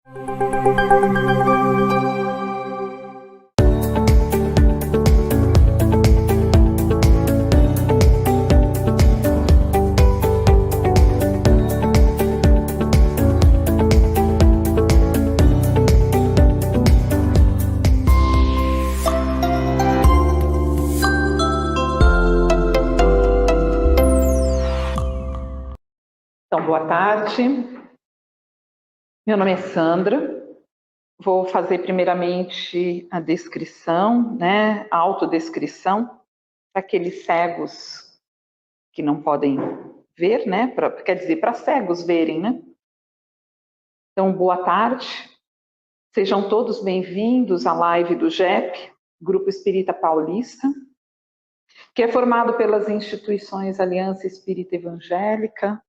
Então, boa tarde. Meu nome é Sandra. Vou fazer primeiramente a descrição, né, a autodescrição para aqueles cegos que não podem ver, né, quer dizer, para cegos verem, né. Então, boa tarde. Sejam todos bem-vindos à live do GEP, Grupo Espírita Paulista, que é formado pelas instituições Aliança Espírita Evangélica,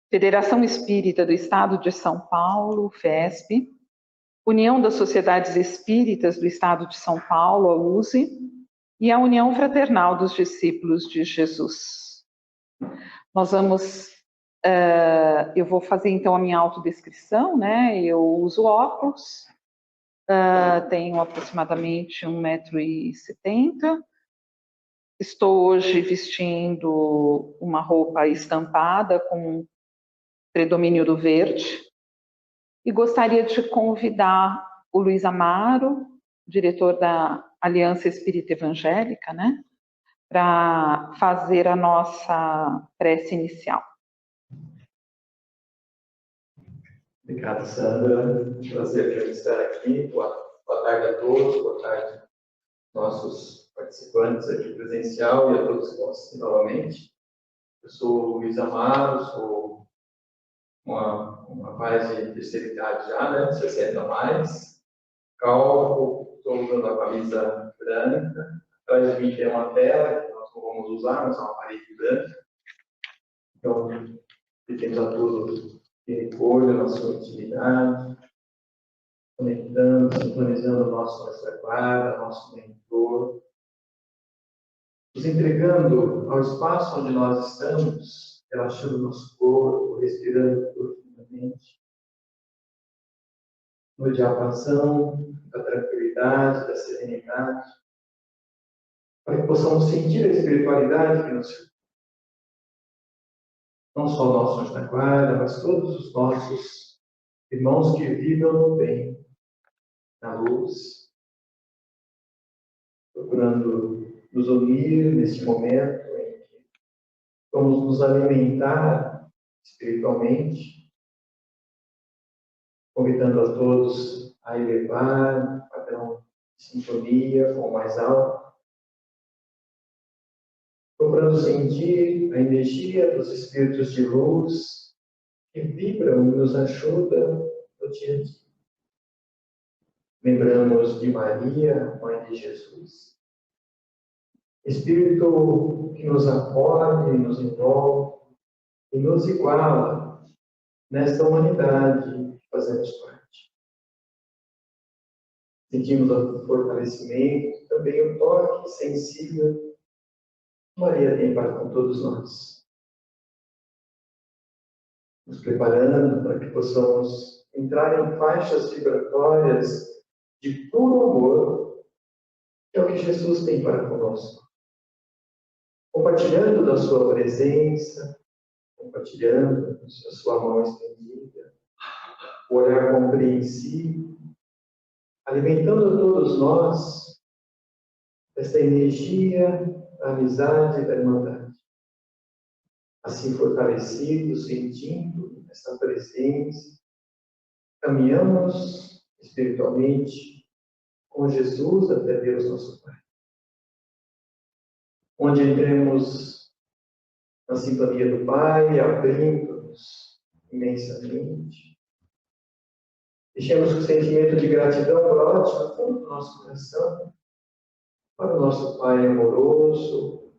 Federação Espírita do Estado de São Paulo, FESP, União das Sociedades Espíritas do Estado de São Paulo, a USE, e a União Fraternal dos Discípulos de Jesus. Eu vou fazer então a minha autodescrição, né? Eu uso óculos, tenho aproximadamente 1,70 m, estou hoje vestindo uma roupa estampada com predomínio do verde, e gostaria de convidar o Luiz Amaro, diretor da Aliança Espírita Evangélica, né, para fazer a nossa prece inicial. Obrigado, Sandra. Prazer estar aqui. Boa tarde a todos, boa tarde nossos participantes aqui presencial e a todos que estão assistindo novamente. Eu sou o Luiz Amaro, sou um rapaz de terceira idade já, né, 60 a mais, calvo, estou usando a camisa branca, atrás de mim tem uma tela que nós não vamos usar, mas é uma parede branca. Então, pedimos a todos que recolham na sua intimidade, conectando, sintonizando o nossa guarda, nosso mentor, nos entregando ao espaço onde nós estamos, relaxando nosso corpo, respirando profundamente, no diapasão da tranquilidade, da serenidade, para que possamos sentir a espiritualidade que nos circunda. Não só o nosso anjo da guarda, mas todos os nossos irmãos que vibram no bem, na luz, procurando nos unir neste momento em que vamos nos alimentar espiritualmente, convidando a todos a elevar o padrão de sintonia com o mais alto, procurando sentir a energia dos espíritos de luz que vibram e nos ajudam no dia a dia. Lembramos de Maria, Mãe de Jesus, Espírito que nos acolhe, nos envolve e nos iguala nesta humanidade que fazemos parte. Sentimos o fortalecimento, também o toque sensível que Maria tem para com todos nós. Nos preparando para que possamos entrar em faixas vibratórias de puro amor, que é o que Jesus tem para conosco. Compartilhando da sua presença, compartilhando da sua mão estendida, o olhar compreensivo, alimentando a todos nós esta energia da amizade e da irmandade. Assim fortalecidos, sentindo essa presença, caminhamos espiritualmente com Jesus até Deus nosso Pai. Onde entremos na sintonia do Pai, abrindo-nos imensamente. Deixemos que o sentimento de gratidão brote no fundo do nosso coração para o nosso Pai amoroso,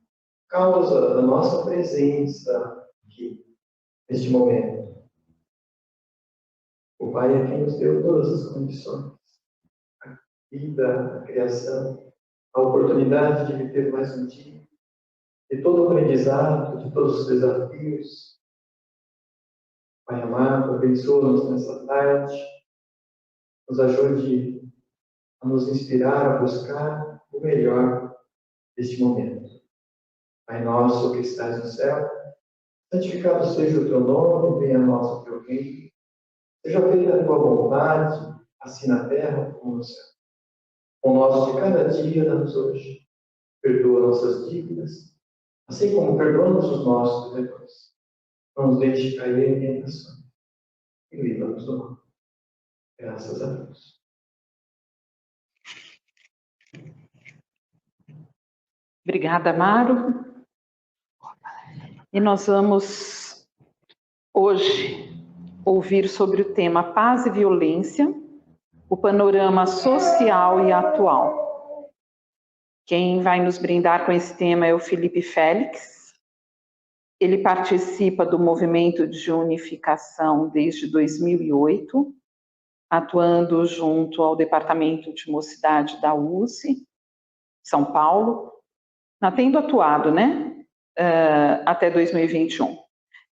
causa da nossa presença aqui, neste momento. O Pai é quem nos deu todas as condições, a vida, a criação, a oportunidade de viver mais um dia, de todo o aprendizado, de todos os desafios. Pai amado, abençoa-nos nessa tarde, nos ajude a nos inspirar a buscar o melhor deste momento. Pai nosso que estás no céu, santificado seja o teu nome, venha a nós o teu reino. Seja feita a tua vontade, assim na terra como no céu. O nosso de cada dia dá-nos hoje. Perdoa nossas dívidas, assim como perdoamos os nossos devedores. Não nos deixe cair em tentação e livra-nos do mal. Graças a Deus. Obrigada, Amaro. E nós vamos hoje ouvir sobre o tema Paz e Violência, o panorama social e atual. Quem vai nos brindar com esse tema é o Felipe Félix. Ele participa do movimento de unificação desde 2008, atuando junto ao Departamento de Mocidade da USE, São Paulo, tendo atuado, até 2021.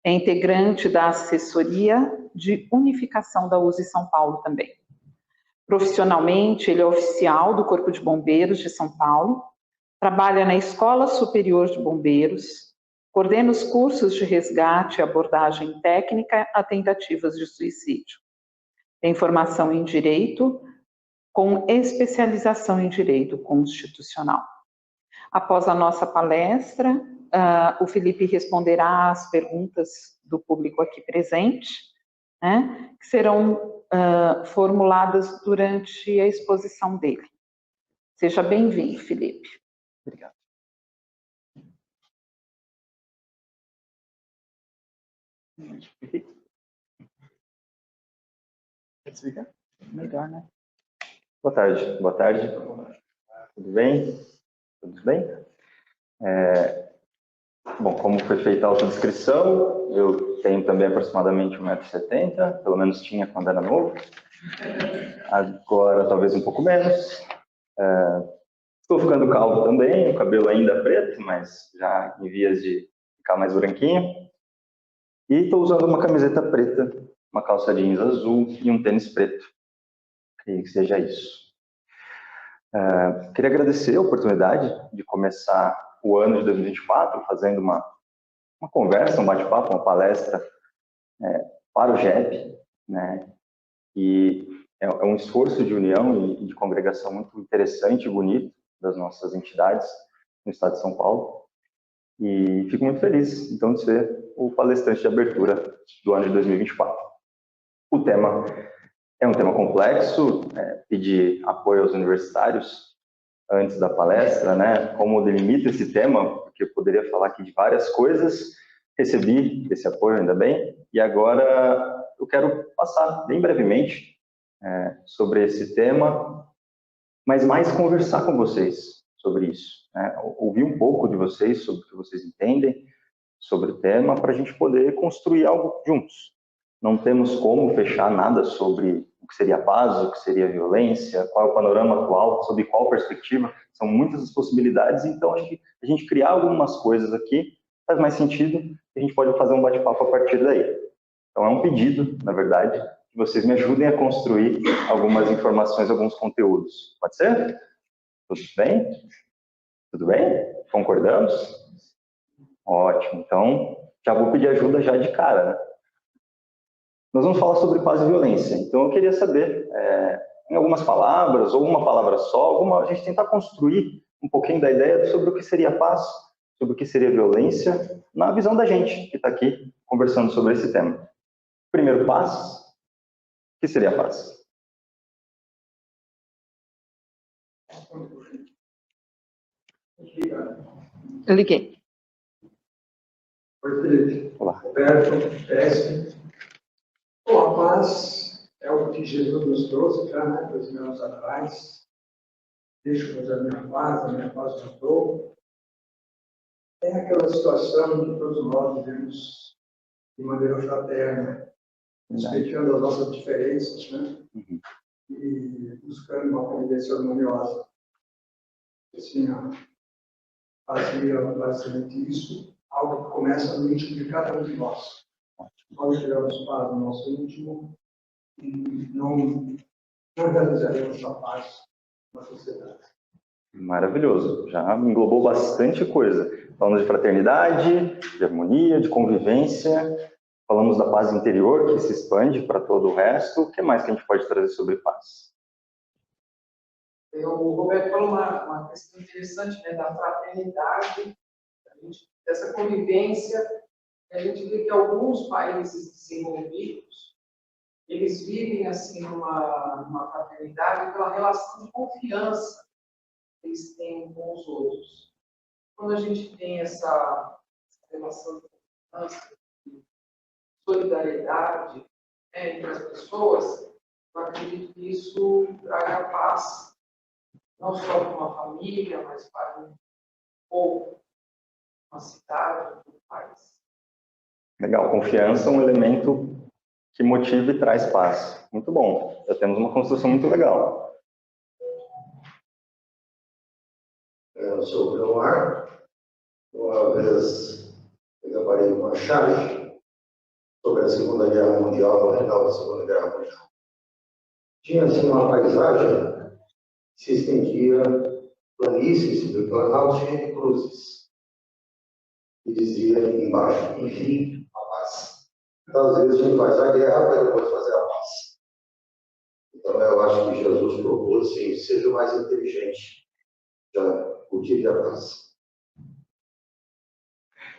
É integrante da assessoria de unificação da USE São Paulo também. Profissionalmente, ele é oficial do Corpo de Bombeiros de São Paulo, trabalha na Escola Superior de Bombeiros, coordena os cursos de resgate e abordagem técnica a tentativas de suicídio. Tem formação em Direito, com especialização em Direito Constitucional. Após a nossa palestra, o Felipe responderá às perguntas do público aqui presente, que serão formuladas durante a exposição dele. Seja bem-vindo, Felipe. Obrigado. Quer desligar? Melhor, né? Boa tarde. Boa tarde. Tudo bem? Tudo bem? Bom, como foi feita a autodescrição, eu tenho também aproximadamente 1,70 m, pelo menos tinha quando era novo. Agora talvez um pouco menos. Estou ficando calvo também, o cabelo ainda é preto, mas já em vias de ficar mais branquinho. E estou usando uma camiseta preta, uma calça jeans azul e um tênis preto. Creio que seja isso. Queria agradecer a oportunidade de começar o ano de 2024 fazendo uma conversa, um bate-papo, uma palestra para o GEP, E é um esforço de união e de congregação muito interessante e bonito das nossas entidades no estado de São Paulo. E fico muito feliz, então, de ser o palestrante de abertura do ano de 2024. O tema é um tema complexo, pedi apoio aos universitários antes da palestra, como delimita esse tema, porque eu poderia falar aqui de várias coisas, recebi esse apoio, ainda bem, e agora eu quero passar bem brevemente sobre esse tema, mas mais conversar com vocês sobre isso, ouvir um pouco de vocês sobre o que vocês entendem sobre o tema, para a gente poder construir algo juntos. Não temos como fechar nada sobre o que seria a paz, o que seria a violência, qual é o panorama atual, sobre qual perspectiva. São muitas as possibilidades, então acho que a gente criar algumas coisas aqui faz mais sentido e a gente pode fazer um bate-papo a partir daí. Então é um pedido, na verdade, que vocês me ajudem a construir algumas informações, alguns conteúdos. Pode ser? Tudo bem? Tudo bem? Concordamos? Ótimo. Então, já vou pedir ajuda já de cara, Nós vamos falar sobre paz e violência. Então, eu queria saber, em algumas palavras, ou uma palavra só, a gente tentar construir um pouquinho da ideia sobre o que seria paz, sobre o que seria violência, na visão da gente que está aqui conversando sobre esse tema. Primeiro, paz. O que seria paz? Eu liguei. Oi, Felipe. Olá. Roberto, PESP. Bom, a paz é o que Jesus nos trouxe já, 2000 anos atrás. Deixo-vos a minha paz eu dou. É aquela situação que todos nós vivemos de maneira fraterna, respeitando as nossas diferenças, E buscando uma convivência harmoniosa. Assim, fazia basicamente isso, algo que começa no íntimo de cada um de nós. Nós tivemos paz no nosso íntimo e não organizaremos a paz na sociedade. Maravilhoso, já englobou bastante coisa. Falamos de fraternidade, de harmonia, de convivência, falamos da paz interior, que se expande para todo o resto. O que mais que a gente pode trazer sobre paz? O Roberto falou uma questão interessante, né, da fraternidade, dessa convivência. A gente vê que alguns países desenvolvidos, eles vivem assim numa fraternidade pela relação de confiança que eles têm com os outros. Quando a gente tem essa relação de confiança, de solidariedade, né, entre as pessoas, eu acredito que isso traga paz, não só para uma família, mas para um povo, uma cidade, um país. Legal, confiança é um elemento que motiva e traz paz. Muito bom, já temos uma construção muito legal. Eu sou o Leonardo. Uma vez eu trabalhei uma charge sobre a Segunda Guerra Mundial, no final da Segunda Guerra Mundial. Tinha assim uma paisagem que se estendia planícies do Planalto cheio de cruzes. E dizia embaixo, enfim, a paz. Então, às vezes a gente faz a guerra para depois fazer a paz. Então, eu acho que Jesus propôs assim, seja o mais inteligente, já cultive a paz.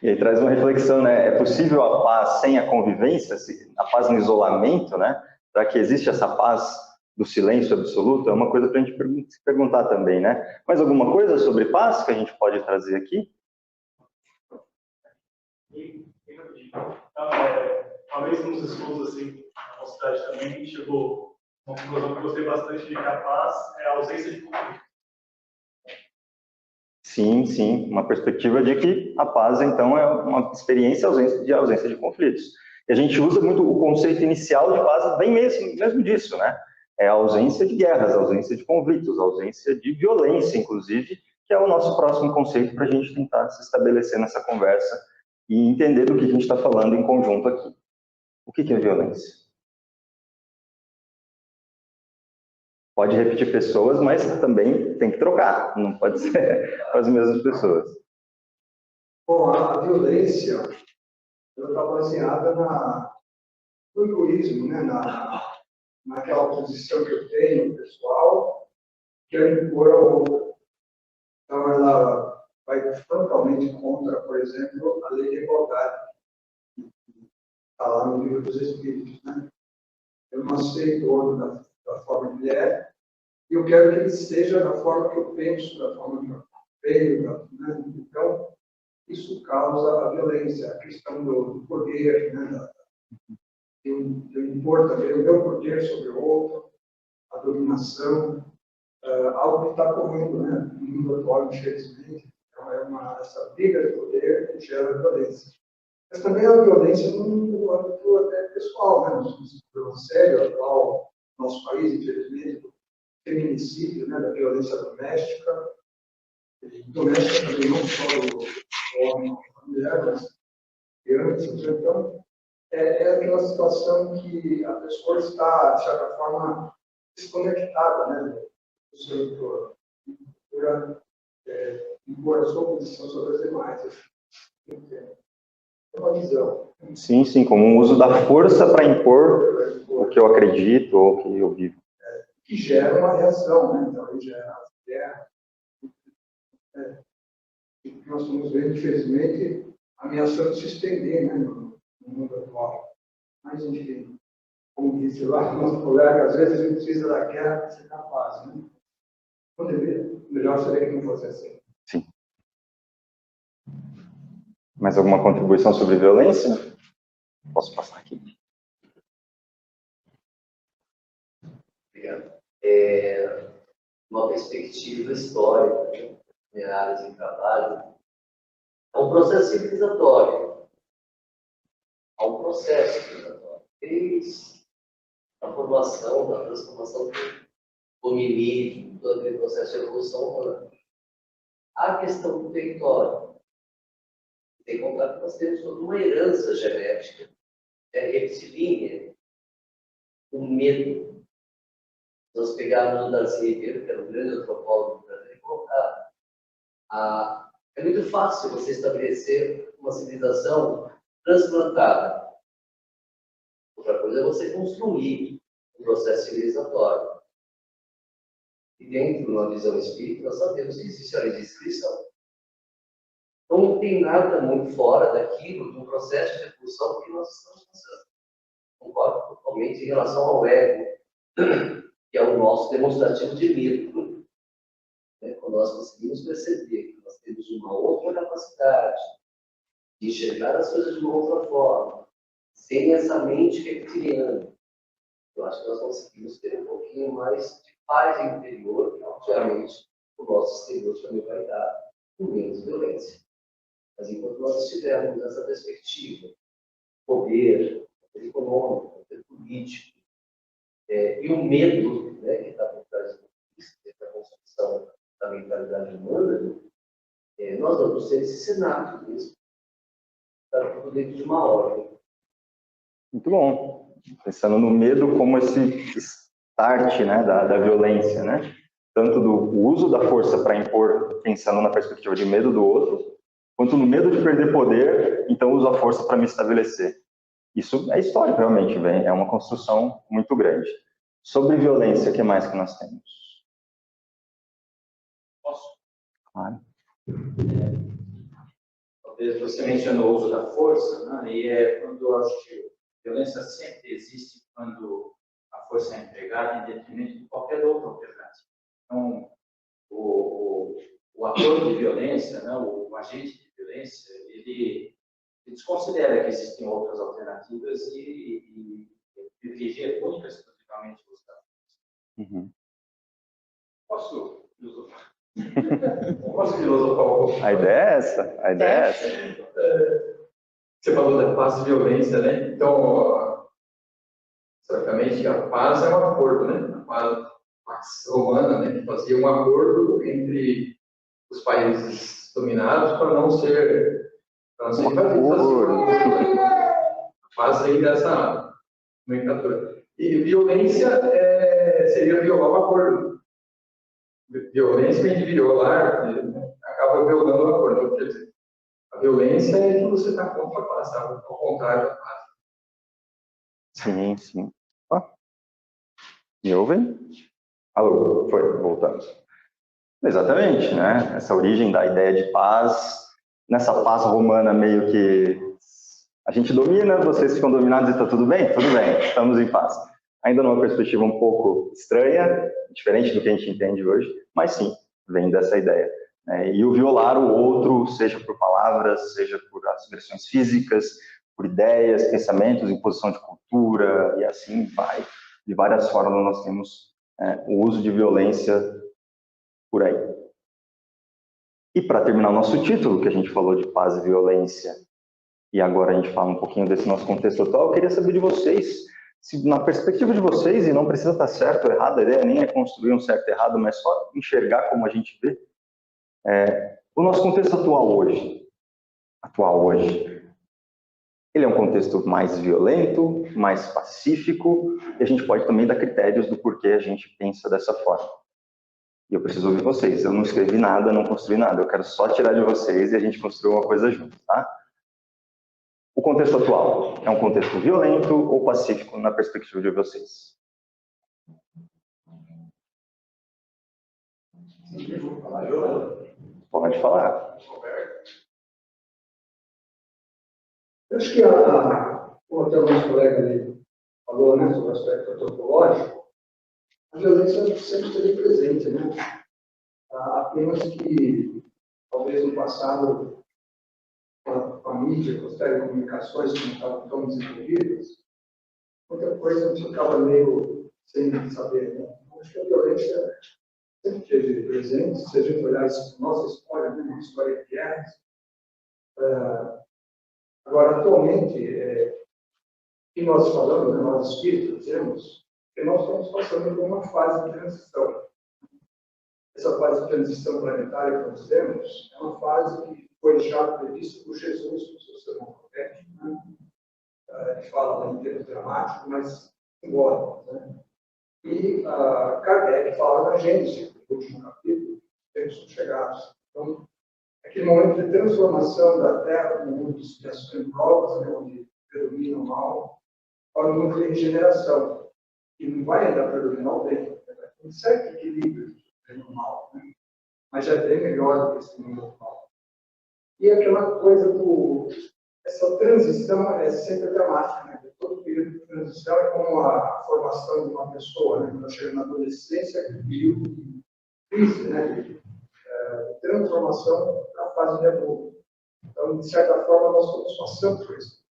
E aí traz uma reflexão, né? É possível a paz sem a convivência, a paz no isolamento, né? Será que existe essa paz do silêncio absoluto? É uma coisa para a gente se perguntar também, né? Mais alguma coisa sobre paz que a gente pode trazer aqui? Uma vez nos estudos assim, na nossa cidade também, chegou uma conclusão que eu gostei bastante de que a paz é a ausência de conflito. Sim, sim, uma perspectiva de que a paz, então, é uma experiência de ausência de conflitos. E a gente usa muito o conceito inicial de paz, bem mesmo disso, né? É a ausência de guerras, a ausência de conflitos, a ausência de violência, inclusive, que é o nosso próximo conceito para a gente tentar se estabelecer nessa conversa e entender do que a gente está falando em conjunto aqui. O que é violência? Pode repetir pessoas, mas também tem que trocar, não pode ser com as mesmas pessoas. Bom, a violência está baseada no egoísmo, né? Naquela posição que eu tenho, pessoal, que é impor ao outro. Então, ela vai totalmente contra, por exemplo, a lei de igualdade. Está lá no livro dos Espíritos, né? Eu não aceito o outro da forma que ele é, e eu quero que ele seja da forma que eu penso, da forma que eu vejo, né? Então, isso causa a violência, a questão do poder, né? De eu impor também o meu poder sobre o outro, a dominação, algo que está correndo, né? No mundo atual, infelizmente. Então, essa briga de poder que gera violência. Mas também a violência no âmbito até pessoal, né? Nós temos um problema sério atual no nosso país, infelizmente, do feminicídio, né? Da violência doméstica. Doméstica também, não só do homem com a mulher, mas crianças. Então, é aquela situação que a pessoa está, de certa forma, desconectada, né? Do seu entorno. Procura impor a sua posição sobre as demais. É uma visão. Sim, sim, como um uso da força para impor o que eu acredito ou o que eu vivo. Que gera uma reação, né? Então, gera a guerra. Nós estamos vendo, infelizmente, ameaçando se estender, né, no mundo atual. Mas, enfim, como disse lá o nosso colega, às vezes a gente precisa da guerra para ser capaz, né? Não deveria. Melhor seria que não fosse assim. Sim. Mais alguma contribuição sobre violência? Posso passar aqui. Obrigado. Uma perspectiva histórica, né? Minha área de trabalho, é um processo civilizatório. Há um processo civilizatório. Desde a formação, da transformação do hominídeo, todo aquele processo de evolução humana. A questão do território. Tem que contar que nós temos toda uma herança genética, reptilínea, o medo. Nós pegar o Darcy Ribeiro, que era um grande antropólogo do Brasil, e colocar. É muito fácil você estabelecer uma civilização transplantada. Outra coisa é você construir um processo civilizatório. E dentro de uma visão espírita, nós sabemos que existe a lei de inscrição. Então, não tem nada muito fora daquilo, do processo de evolução que nós estamos passando. Concordo totalmente em relação ao ego, que é o nosso demonstrativo de medo. Quando nós conseguimos perceber que nós temos uma outra capacidade de enxergar as coisas de uma outra forma, sem essa mente reptiliana, eu acho que nós conseguimos ter um pouquinho mais de paz interior, e, obviamente, o nosso exterior também vai dar com menos violência. Mas enquanto nós estivermos nessa perspectiva, poder econômico, poder político, e o medo, né, que está por trás da construção da mentalidade humana, nós vamos ter esse cenário mesmo. Está tudo dentro de uma ordem. Muito bom. Pensando no medo como esse start, né, da violência, né? Tanto do uso da força para impor, pensando na perspectiva de medo do outro, quanto no medo de perder poder, então uso a força para me estabelecer. Isso é histórico, realmente, é uma construção muito grande. Sobre violência, o que mais que nós temos? Posso? Claro. Talvez você mencionou o uso da força, né? E quando eu acho que a violência sempre existe quando a força é empregada em detrimento de qualquer outra alternativa. Então, o ator de violência, né? O agente de violência, ele desconsidera que existem outras alternativas e privilegia única e exclusivamente o uso da força. Uhum. Posso filosofar? Posso filosofar um pouco? A ideia é essa. A ideia é essa. Você falou da paz e violência, né? Então, certamente a paz é um acordo, né? A paz romana, né? Que fazia um acordo entre os países dominados para não ser invadidos. A paz vem dessa nomenclatura. E violência seria violar o acordo. Violência vem de violar, acaba violando o acordo. Quer dizer, a violência é que você está contra a paz, tá? Ao contrário da paz. Sim, sim. Me ouvem? Alô, foi, voltamos. Exatamente, né? Essa origem da ideia de paz, nessa paz romana meio que a gente domina, vocês ficam dominados e está tudo bem? Tudo bem, estamos em paz. Ainda numa perspectiva um pouco estranha, diferente do que a gente entende hoje, mas sim, vem dessa ideia. E o violar o outro, seja por palavras, seja por expressões físicas, por ideias, pensamentos, imposição de cultura, e assim vai. De várias formas nós temos o uso de violência por aí. E para terminar o nosso título, que a gente falou de paz e violência, e agora a gente fala um pouquinho desse nosso contexto atual, eu queria saber de vocês, se na perspectiva de vocês, e não precisa estar certo ou errado, a ideia nem é construir um certo e errado, mas só enxergar como a gente vê, o nosso contexto atual hoje, ele é um contexto mais violento, mais pacífico, e a gente pode também dar critérios do porquê a gente pensa dessa forma. E eu preciso ouvir vocês. Eu não escrevi nada, não construí nada. Eu quero só tirar de vocês e a gente construir uma coisa junto, tá? O contexto atual é um contexto violento ou pacífico na perspectiva de vocês? Pode falar. Eu acho que como até o nosso colega ali falou, né, sobre o aspecto antropológico, a violência sempre esteve presente, né? Apenas que, talvez no passado, com a mídia, com as telecomunicações que não estavam tão desenvolvidas, muita coisa ficava meio sem saber, né? Acho que a violência sempre esteve presente, se a gente olhar a nossa história, né, uma história de guerras. Agora, atualmente, o que nós falamos, né, nós espíritos, dizemos que nós estamos passando por uma fase de transição. Essa fase de transição planetária que nós temos é uma fase que foi já prevista por Jesus no seu sermão profético, né? Ele fala em termos dramáticos, mas simbólicos, né? E Kardec fala na Gênesis, no último capítulo, tempos são chegados. Então, aquele momento de transformação da Terra no mundo de expiação e provas, né, onde predomina o mal, para um mundo de regeneração, que não vai ainda predominar o bem, né? Vai ter um certo equilíbrio entre o bem e o mal, né? Mas é bem melhor do que esse mundo atual. E aquela coisa essa transição é sempre dramática, né? Todo período de transição é como a formação de uma pessoa, né? Quando chega na adolescência, é um período de crise, né? De transformação para a fase de adulto. Então, de certa forma, nós estamos passando por esse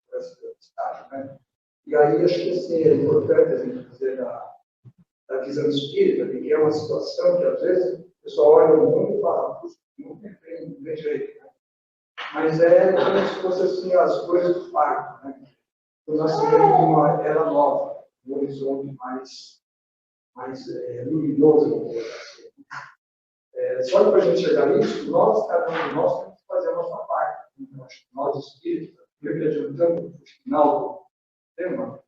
estágio, né? E aí, acho que assim, é importante a gente fazer da visão espírita, de que é uma situação que, às vezes, o pessoal olha o mundo e fala, não tem jeito, né? Mas é como se fosse assim, as coisas do parto, né? O nascimento de uma era nova, um horizonte mais luminoso, vamos colocar assim. Só que para a gente chegar nisso, cada um de nós, temos que fazer a nossa parte. Então, acho que nós, espíritas, mesmo adiantando o final do tema,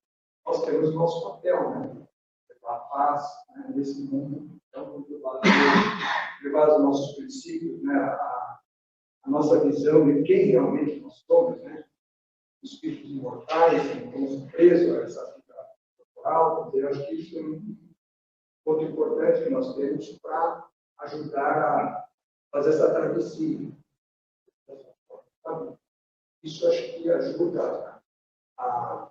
nós temos o nosso papel, né? Levar a paz, né, nesse mundo, então, levar os nossos princípios, né, a nossa visão de quem realmente nós somos, né? Espíritos imortais, que não estamos presos a essa vida corporal. Eu acho que isso é um ponto importante que nós temos para ajudar a fazer essa travessia. Isso acho que ajuda a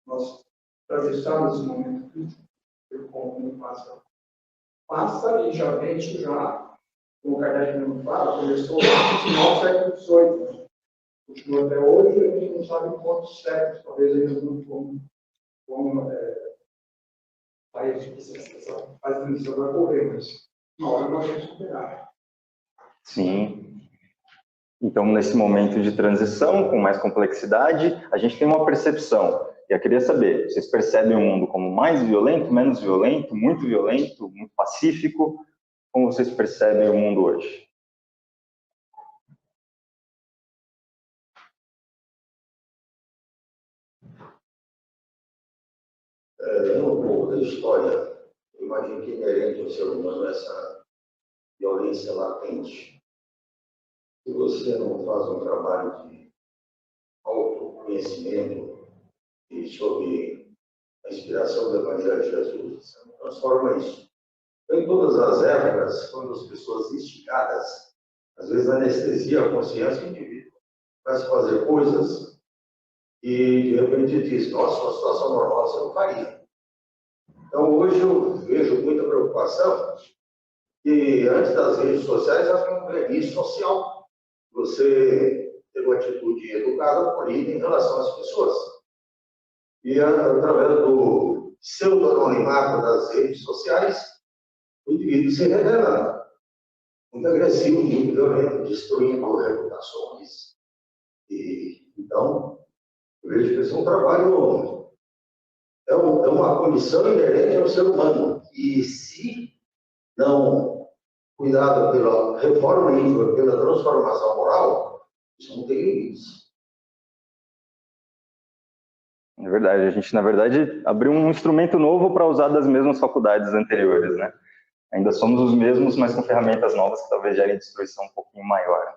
nós atravessarmos esse momento crítico, como passa e já vem isso já, como o Kardec mesmo fala, começou no final do século XVIII, né? Continua até hoje, a gente não sabe quantos séculos, talvez ainda não como essa transição vai ocorrer, mas uma hora nós vamos superar. Sim. Então, nesse momento de transição, com mais complexidade, a gente tem uma percepção. E eu queria saber, vocês percebem o mundo como mais violento, menos violento, muito pacífico? Como vocês percebem o mundo hoje? Um pouco da história, eu imagino que é inerente ao ser humano essa violência latente. Se você não faz um trabalho de autoconhecimento e sobre a inspiração do Evangelho de Jesus, você não transforma isso. Então, em todas as épocas, quando as pessoas instigadas, às vezes anestesia a consciência do indivíduo, começa a fazer coisas e de repente diz, nossa, uma situação normal você não faria. Então, hoje eu vejo muita preocupação que antes das redes sociais havia um verniz social. Você ter uma atitude educada, polida em relação às pessoas. E através do pseudo-anonimato das redes sociais, o indivíduo se revela muito agressivo, muito violento, destruindo reputações. E, então, eu vejo que esse é um trabalho, é uma condição inerente ao ser humano. E se não cuidado pela reforma íntima, pela transformação moral, isso não tem limites. É verdade, a gente, na verdade, abriu um instrumento novo para usar das mesmas faculdades anteriores, né? Ainda somos os mesmos, mas com ferramentas novas que talvez gerem destruição um pouquinho maior.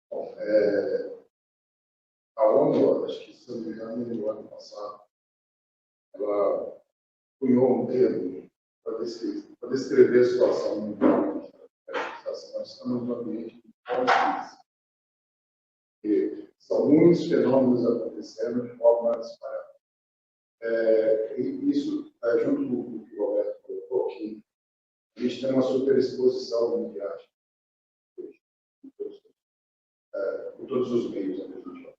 Bom, a ONU, acho que, se não me engano, no ano passado, ela cunhou um termo para descrever a situação mundial. Nós estamos num ambiente de forte crise. São muitos fenômenos acontecendo de forma disparada. E isso, junto com o que o Roberto colocou, que a gente tem uma superexposição midiática por todos os meios, né, que a gente vai.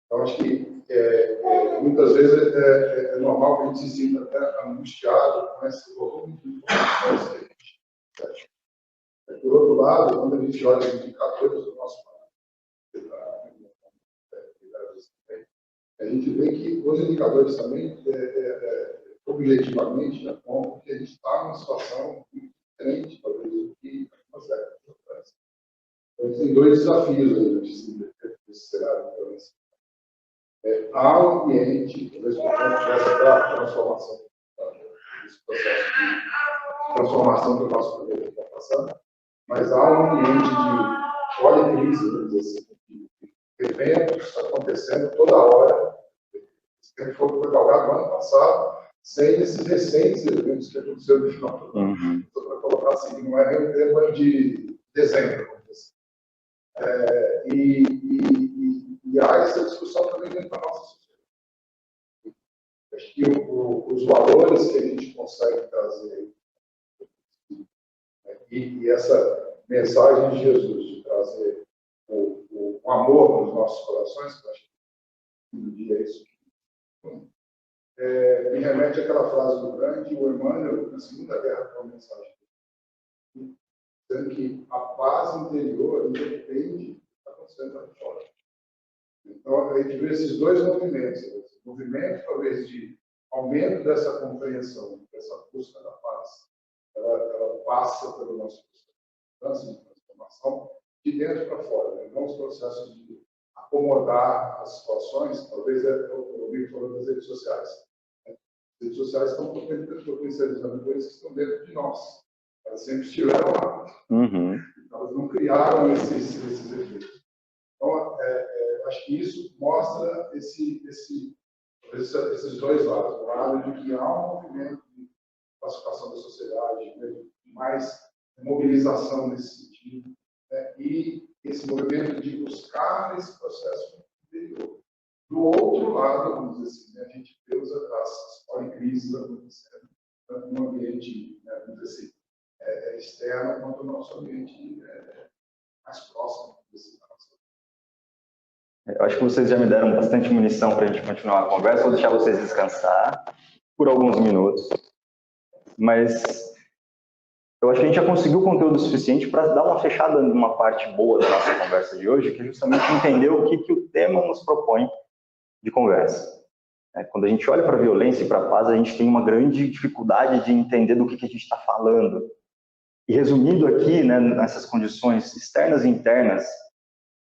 Então, acho que muitas vezes é normal que a gente se sinta até angustiado com esse volume de informações que a gente recebe. Por outro lado, quando a gente olha os indicadores do nosso país, a gente vê que os indicadores também, objetivamente, apontam que a gente está numa situação diferente, talvez, do que nós atrás. Então, tem dois desafios aí nesse cenário de violência. há um ambiente, talvez por conta dessa transformação, esse processo de transformação que o nosso planeta está passando, mas há um ambiente de policrise, vamos dizer assim, de eventos acontecendo toda hora. Esse tempo foi galgado no ano passado, sem esses recentes eventos que aconteceram no final do ano. Para colocar assim, não é nem o tema de dezembro, vamos dizer assim. E há essa discussão também dentro da nossa sociedade. Acho que os valores que a gente consegue trazer, e essa mensagem de Jesus de trazer o amor nos nossos corações, que eu acho que no dia é isso me remete àquela frase do Gandhi, o Emmanuel, na Segunda Guerra, tem uma mensagem dizendo que a paz interior independe do que está acontecendo lá fora. Então, a gente vê esses dois movimentos. O movimento, talvez, de aumento dessa compreensão, dessa busca da paz, ela passa pelo nosso processo de transformação de dentro para fora, né? Não os processos de acomodar as situações, talvez eu ouvi falando das redes sociais. As redes sociais estão potencializando coisas que estão dentro de nós. Elas sempre estiveram lá. Elas não criaram esses efeitos. Então, acho que isso mostra esses dois lados. O lado de que há um movimento de pacificação da sociedade, de mais mobilização nesse sentido, né? E esse movimento de buscar esse processo interior. Do outro lado, vamos dizer assim, né? A gente vê as policrises acontecendo, tanto no ambiente, né, vamos dizer assim, externo, quanto no nosso ambiente mais próximo desse nosso. Eu acho que vocês já me deram bastante munição para a gente continuar a conversa. Vou deixar vocês descansar por alguns minutos. Mas eu acho que a gente já conseguiu conteúdo suficiente para dar uma fechada numa parte boa da nossa conversa de hoje, que é justamente entender o que o tema nos propõe de conversa. Quando a gente olha para a violência e para a paz, a gente tem uma grande dificuldade de entender do que a gente está falando. E resumindo aqui, né, nessas condições externas e internas,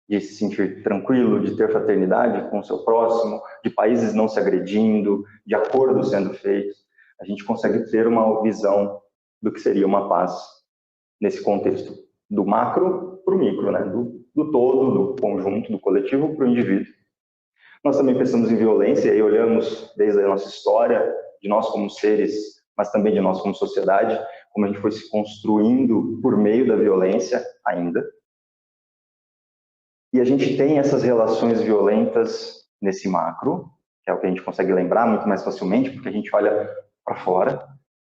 de se sentir tranquilo, de ter fraternidade com o seu próximo, de países não se agredindo, de acordos sendo feitos, a gente consegue ter uma visão do que seria uma paz nesse contexto do macro para o micro, né? do todo, do conjunto, do coletivo para o indivíduo. Nós também pensamos em violência e olhamos desde a nossa história, de nós como seres, mas também de nós como sociedade, como a gente foi se construindo por meio da violência ainda. E a gente tem essas relações violentas nesse macro, que é o que a gente consegue lembrar muito mais facilmente, porque a gente olha para fora.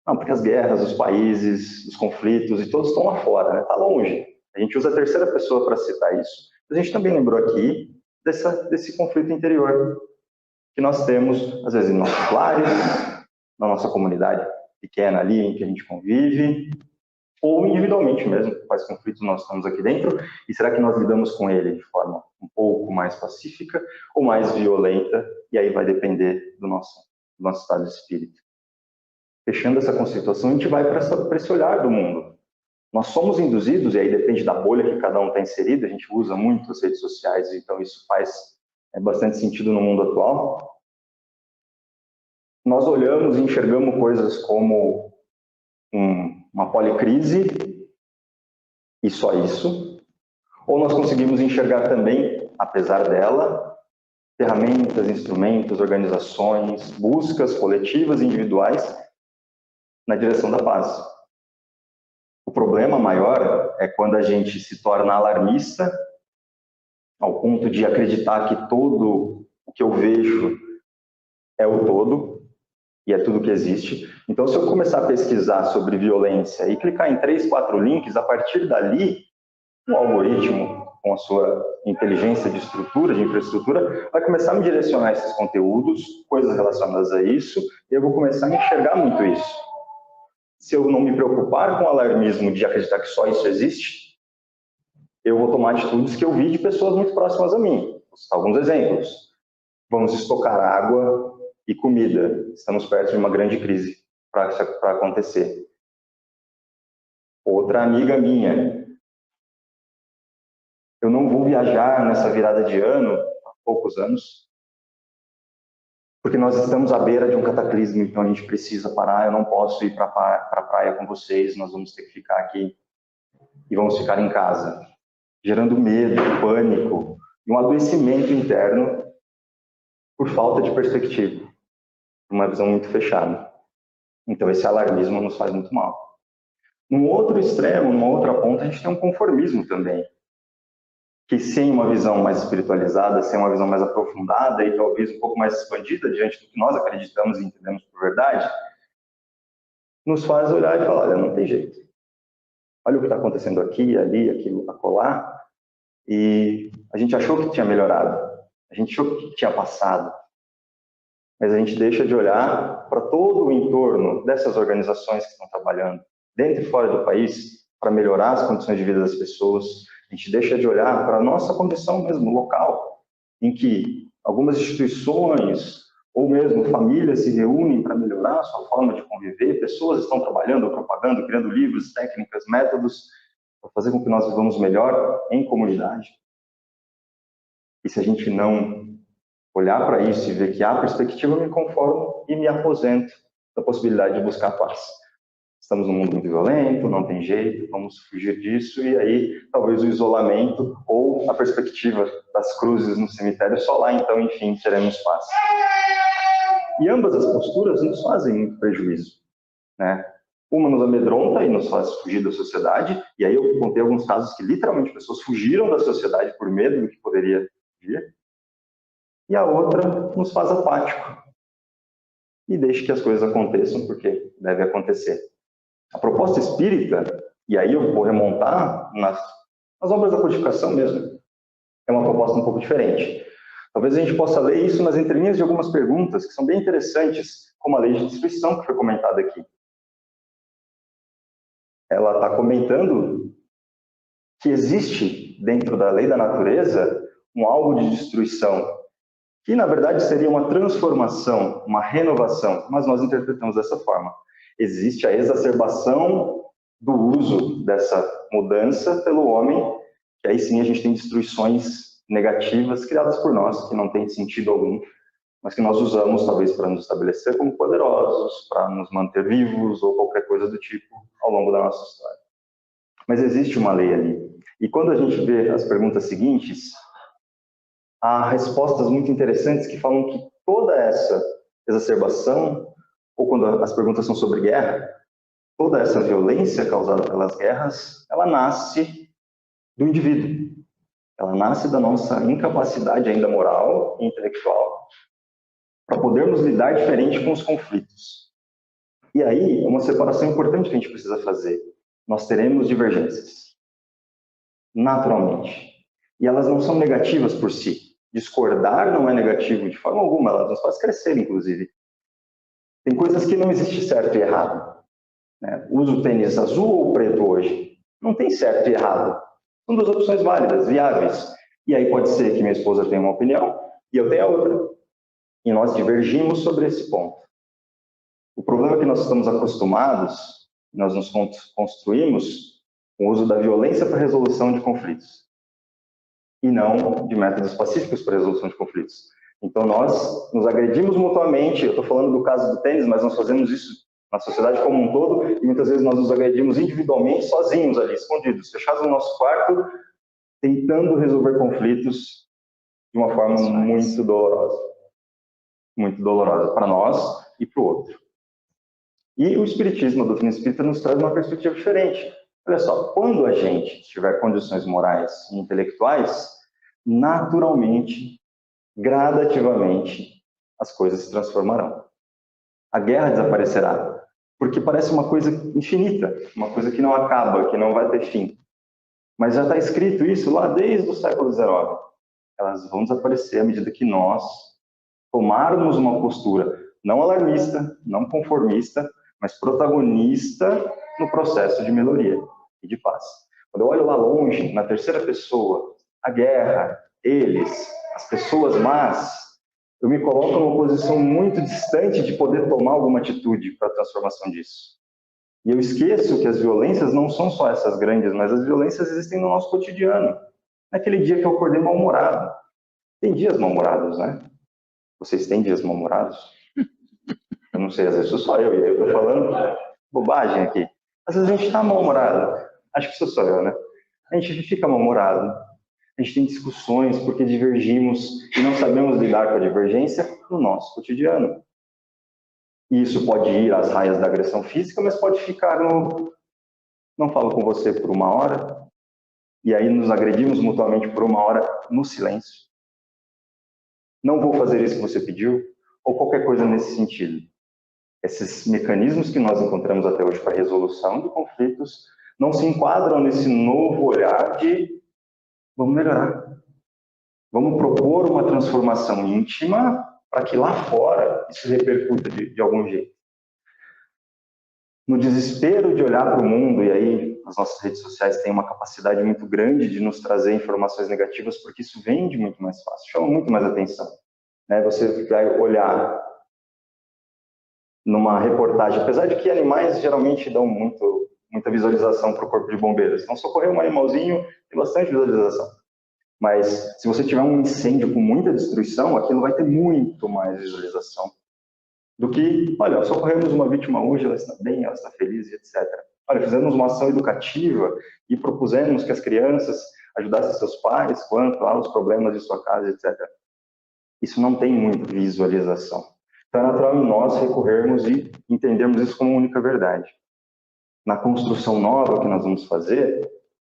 Não, porque as guerras, os países, os conflitos, e todos estão lá fora, né? Está longe. A gente usa a terceira pessoa para citar isso. Mas a gente também lembrou aqui desse conflito interior que nós temos, às vezes, em nossos lares, na nossa comunidade pequena ali em que a gente convive, ou individualmente mesmo, quais conflitos nós estamos aqui dentro, e será que nós lidamos com ele de forma um pouco mais pacífica ou mais violenta, e aí vai depender do nosso estado de espírito. Fechando essa conceituação, a gente vai para esse olhar do mundo. Nós somos induzidos, e aí depende da bolha que cada um está inserido, a gente usa muito as redes sociais, então isso faz bastante sentido no mundo atual. Nós olhamos e enxergamos coisas como uma policrise, e só isso, ou nós conseguimos enxergar também, apesar dela, ferramentas, instrumentos, organizações, buscas coletivas e individuais na direção da paz. O problema maior é quando a gente se torna alarmista, ao ponto de acreditar que tudo o que eu vejo é o todo, e é tudo que existe. Então, se eu começar a pesquisar sobre violência e clicar em 3, 4 links, a partir dali, o algoritmo, com a sua inteligência de estrutura, de infraestrutura, vai começar a me direcionar esses conteúdos, coisas relacionadas a isso, e eu vou começar a enxergar muito isso. Se eu não me preocupar com o alarmismo de acreditar que só isso existe, eu vou tomar atitudes que eu vi de pessoas muito próximas a mim. Vou citar alguns exemplos. Vamos estocar água e comida. Estamos perto de uma grande crise para acontecer. Outra amiga minha. Eu não vou viajar nessa virada de ano, há poucos anos, porque nós estamos à beira de um cataclismo, então a gente precisa parar, eu não posso ir para a praia com vocês, nós vamos ter que ficar aqui e vamos ficar em casa, gerando medo, pânico e um adoecimento interno por falta de perspectiva, uma visão muito fechada. Então esse alarmismo nos faz muito mal. Num outro extremo, numa outra ponta, a gente tem um conformismo também, que sem uma visão mais espiritualizada, sem uma visão mais aprofundada e talvez um pouco mais expandida diante do que nós acreditamos e entendemos por verdade, nos faz olhar e falar, olha, não tem jeito. Olha o que está acontecendo aqui, ali, aquilo, acolá, e a gente achou que tinha melhorado, a gente achou que tinha passado, mas a gente deixa de olhar para todo o entorno dessas organizações que estão trabalhando, dentro e fora do país, para melhorar as condições de vida das pessoas. A gente deixa de olhar para a nossa condição mesmo local, em que algumas instituições ou mesmo famílias se reúnem para melhorar a sua forma de conviver, pessoas estão trabalhando, propagando, criando livros, técnicas, métodos, para fazer com que nós vivamos melhor em comunidade. E se a gente não olhar para isso e ver que há perspectiva, eu me conformo e me aposento da possibilidade de buscar paz. Estamos num mundo muito violento, não tem jeito, vamos fugir disso, e aí talvez o isolamento ou a perspectiva das cruzes no cemitério, só lá então, enfim, teremos paz. E ambas as posturas nos fazem muito prejuízo, né? Uma nos amedronta e nos faz fugir da sociedade, e aí eu contei alguns casos que literalmente pessoas fugiram da sociedade por medo do que poderia vir, e a outra nos faz apático e deixa que as coisas aconteçam porque deve acontecer. A proposta espírita, e aí eu vou remontar nas obras da codificação mesmo, é uma proposta um pouco diferente. Talvez a gente possa ler isso nas entrelinhas de algumas perguntas que são bem interessantes, como a lei de destruição que foi comentada aqui. Ela está comentando que existe dentro da lei da natureza um algo de destruição, que na verdade seria uma transformação, uma renovação, mas nós interpretamos dessa forma. Existe a exacerbação do uso dessa mudança pelo homem, que aí sim a gente tem destruições negativas criadas por nós, que não tem sentido algum, mas que nós usamos talvez para nos estabelecer como poderosos, para nos manter vivos ou qualquer coisa do tipo ao longo da nossa história. Mas existe uma lei ali. E quando a gente vê as perguntas seguintes, há respostas muito interessantes que falam que toda essa exacerbação, ou quando as perguntas são sobre guerra, toda essa violência causada pelas guerras, ela nasce do indivíduo. Ela nasce da nossa incapacidade ainda moral e intelectual para podermos lidar diferente com os conflitos. E aí, é uma separação importante que a gente precisa fazer. Nós teremos divergências, naturalmente. E elas não são negativas por si. Discordar não é negativo de forma alguma, elas nos fazem crescer, inclusive. Tem coisas que não existe certo e errado, né? Uso tênis azul ou preto hoje? Não tem certo e errado. São duas opções válidas, viáveis. E aí pode ser que minha esposa tenha uma opinião e eu tenha outra. E nós divergimos sobre esse ponto. O problema é que nós estamos acostumados, nós nos construímos com o uso da violência para a resolução de conflitos. E não de métodos pacíficos para a resolução de conflitos. Então nós nos agredimos mutuamente, eu estou falando do caso do tênis, mas nós fazemos isso na sociedade como um todo, e muitas vezes nós nos agredimos individualmente, sozinhos ali, escondidos, fechados no nosso quarto, tentando resolver conflitos de uma forma muito dolorosa para nós e para o outro. E o Espiritismo, a doutrina espírita, nos traz uma perspectiva diferente. Olha só, quando a gente tiver condições morais e intelectuais, naturalmente, gradativamente, as coisas se transformarão. A guerra desaparecerá, porque parece uma coisa infinita, uma coisa que não acaba, que não vai ter fim. Mas já está escrito isso lá desde o século XIX. Elas vão desaparecer à medida que nós tomarmos uma postura não alarmista, não conformista, mas protagonista no processo de melhoria e de paz. Quando eu olho lá longe, na terceira pessoa, a guerra, eles, as pessoas más, eu me coloco numa posição muito distante de poder tomar alguma atitude para a transformação disso. E eu esqueço que as violências não são só essas grandes, mas as violências existem no nosso cotidiano. Naquele dia que eu acordei mal-humorado. Tem dias mal-humorados, né? Vocês têm dias mal-humorados? Eu não sei, às vezes sou só eu, e aí eu estou falando bobagem aqui. Às vezes a gente está mal-humorado. Acho que sou só eu, né? A gente fica mal-humorado. A gente tem discussões porque divergimos e não sabemos lidar com a divergência no nosso cotidiano. E isso pode ir às raias da agressão física, mas pode ficar no... Não falo com você por 1 hora, e aí nos agredimos mutuamente por 1 hora no silêncio. Não vou fazer isso que você pediu, ou qualquer coisa nesse sentido. Esses mecanismos que nós encontramos até hoje para a resolução de conflitos não se enquadram nesse novo olhar de vamos melhorar. Vamos propor uma transformação íntima para que lá fora isso repercuta de algum jeito. No desespero de olhar para o mundo, e aí as nossas redes sociais têm uma capacidade muito grande de nos trazer informações negativas, porque isso vende muito mais fácil, chama muito mais atenção. Né? Você vai olhar numa reportagem, apesar de que animais geralmente dão muita visualização para o corpo de bombeiros. Então, socorrer um animalzinho tem bastante visualização. Mas se você tiver um incêndio com muita destruição, aquilo vai ter muito mais visualização do que, olha, socorremos uma vítima hoje, ela está bem, ela está feliz, etc. Olha, fizemos uma ação educativa e propusemos que as crianças ajudassem seus pais quanto aos problemas de sua casa, etc. Isso não tem muita visualização. Então é natural em nós recorrermos e entendermos isso como única verdade. Na construção nova que nós vamos fazer,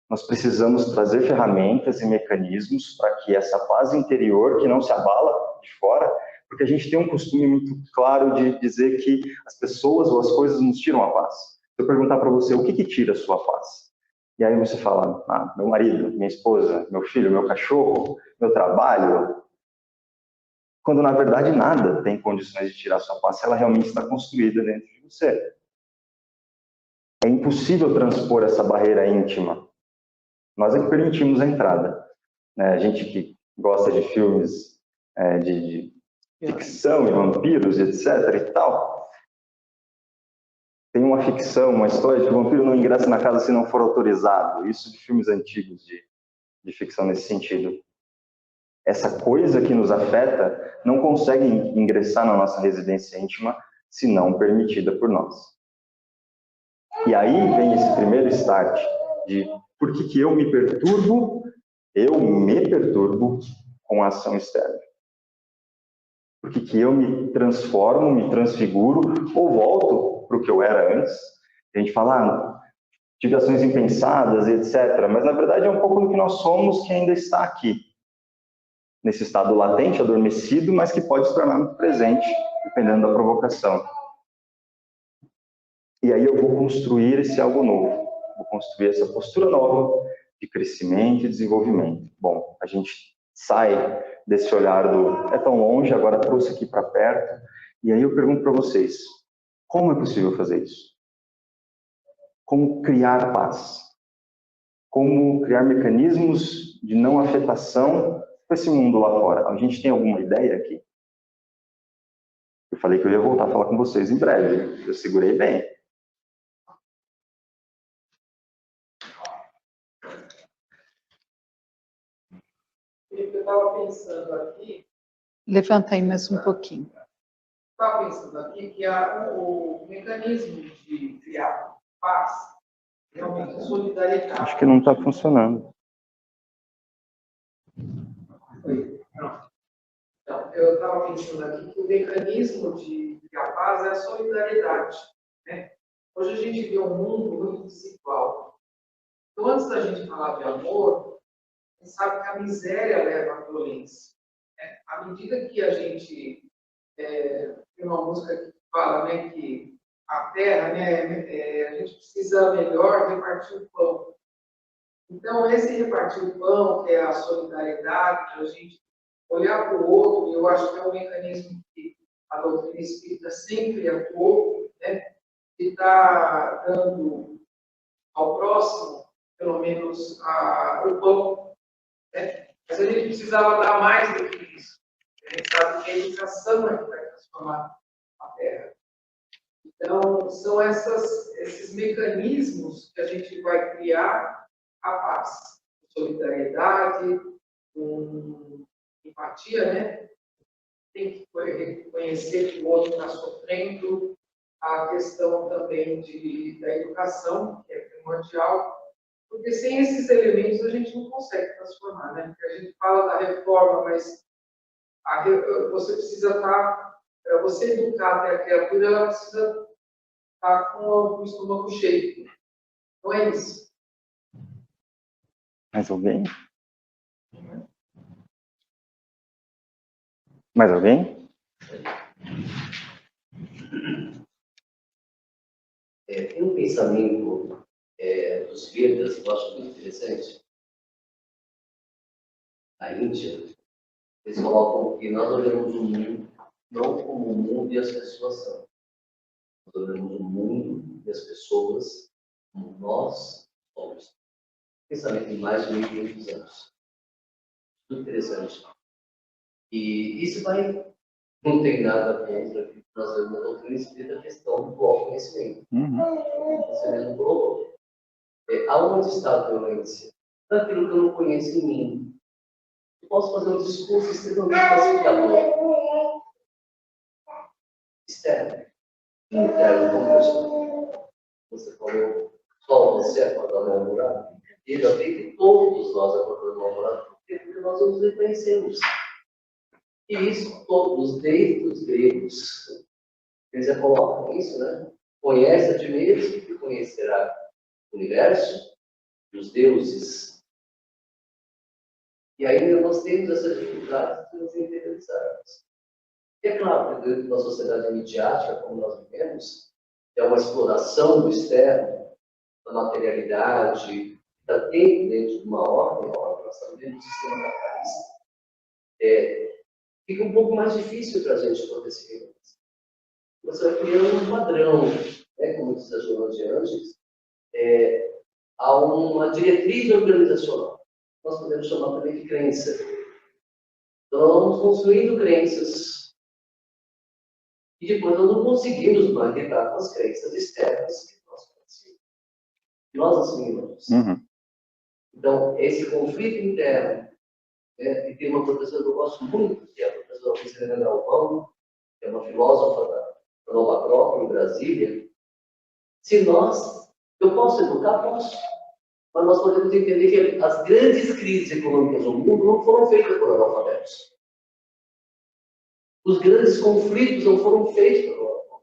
nós precisamos trazer ferramentas e mecanismos para que essa paz interior, que não se abala de fora, porque a gente tem um costume muito claro de dizer que as pessoas ou as coisas nos tiram a paz. Se eu perguntar para você, o que tira a sua paz? E aí você fala, meu marido, minha esposa, meu filho, meu cachorro, meu trabalho. Quando na verdade nada tem condições de tirar a sua paz se ela realmente está construída dentro de você. É impossível transpor essa barreira íntima. Nós é que permitimos a entrada. A gente que gosta de filmes de ficção e vampiros, etc. e tal, tem uma ficção, uma história de que o vampiro não ingressa na casa se não for autorizado. Isso de filmes antigos de ficção nesse sentido. Essa coisa que nos afeta não consegue ingressar na nossa residência íntima se não permitida por nós. E aí vem esse primeiro start de por que eu me perturbo com a ação externa. Por que eu me transformo, me transfiguro ou volto para o que eu era antes. A gente fala, tive ações impensadas, etc. Mas na verdade é um pouco do que nós somos que ainda está aqui. Nesse estado latente, adormecido, mas que pode se tornar muito presente, dependendo da provocação. E aí eu vou construir esse algo novo, vou construir essa postura nova de crescimento e desenvolvimento. Bom, a gente sai desse olhar do é tão longe, agora trouxe aqui para perto, e aí eu pergunto para vocês, como é possível fazer isso? Como criar paz? Como criar mecanismos de não afetação para esse mundo lá fora? A gente tem alguma ideia aqui? Eu falei que eu ia voltar a falar com vocês em breve, eu segurei bem. Eu estava pensando aqui... Levanta aí mais um pouquinho. Estava pensando aqui que o mecanismo de criar paz realmente é solidariedade. Acho que não está funcionando. Então, eu estava pensando aqui que o mecanismo de criar paz é a solidariedade. Né? Hoje a gente vê um mundo muito desigual. Então, antes da gente falar de amor, a gente sabe que a miséria leva à violência. Né? À medida que a gente... tem uma música que fala, né, que a terra, né, a gente precisa melhor repartir o pão. Então, esse repartir o pão, que é a solidariedade, a gente olhar para o outro, e eu acho que é um mecanismo que a doutrina espírita sempre atuou, né, de estar dando ao próximo, pelo menos, o pão. Né? Mas a gente precisava dar mais do que isso. A gente sabe que a educação é que vai transformar a Terra. Então, são esses mecanismos que a gente vai criar a paz. Solidariedade, empatia, né? tem que reconhecer que o outro está sofrendo, a questão também da educação, que é primordial, porque sem esses elementos a gente não consegue transformar, né? Porque a gente fala da reforma, mas você precisa estar, para você educar até a criatura, ela precisa estar com o estômago cheio. Não é isso? Mais alguém? Mais alguém? Tem um pensamento dos Vedas que eu acho muito interessante. Na Índia, eles colocam que nós olhamos o mundo não como o mundo e as pessoas são. Nós olhamos o mundo e as pessoas como nós somos. Pensamento de mais de 1.500 anos. Muito interessante. E isso não tem nada contra que nós vemos na doutrina espírita a questão do autoconhecimento. Você mesmo colocou. Aonde está a violência? Daquilo que eu não conheço em mim. Eu posso fazer um discurso extremamente pacificador. Externo. Interno, como pessoa. Você falou, só você acordar mal-humorado. E eu acredito que todos nós acordamos mal-humorado, porque nós nos reconhecemos. E isso todos, desde os gregos, eles já colocam isso, né? Conhece a ti mesmo e conhecerá o universo, os deuses. E ainda nós temos essa dificuldade de nos interiorizarmos. E é claro que dentro de uma sociedade midiática, como nós vivemos, é uma exploração do externo, da materialidade, está dentro de uma ordem, nós estamos dentro do sistema capitalista. Fica um pouco mais difícil para a gente poder se reconhecer. Você vai criando um padrão, né, como disse a Joana de antes, há uma diretriz organizacional. Nós podemos chamar também de crença. Então, nós vamos construindo crenças e depois nós não conseguimos mais lidar com as crenças externas que nós conhecemos. Nós assimilamos. Então, esse conflito interno, e tem uma professora que eu gosto muito, que é a professora Cristina Galvão, que é uma filósofa da Nova Acrópole, em Brasília. Eu posso educar? Posso. Mas nós podemos entender que as grandes crises econômicas do mundo não foram feitas por analfabetos. Os grandes conflitos não foram feitos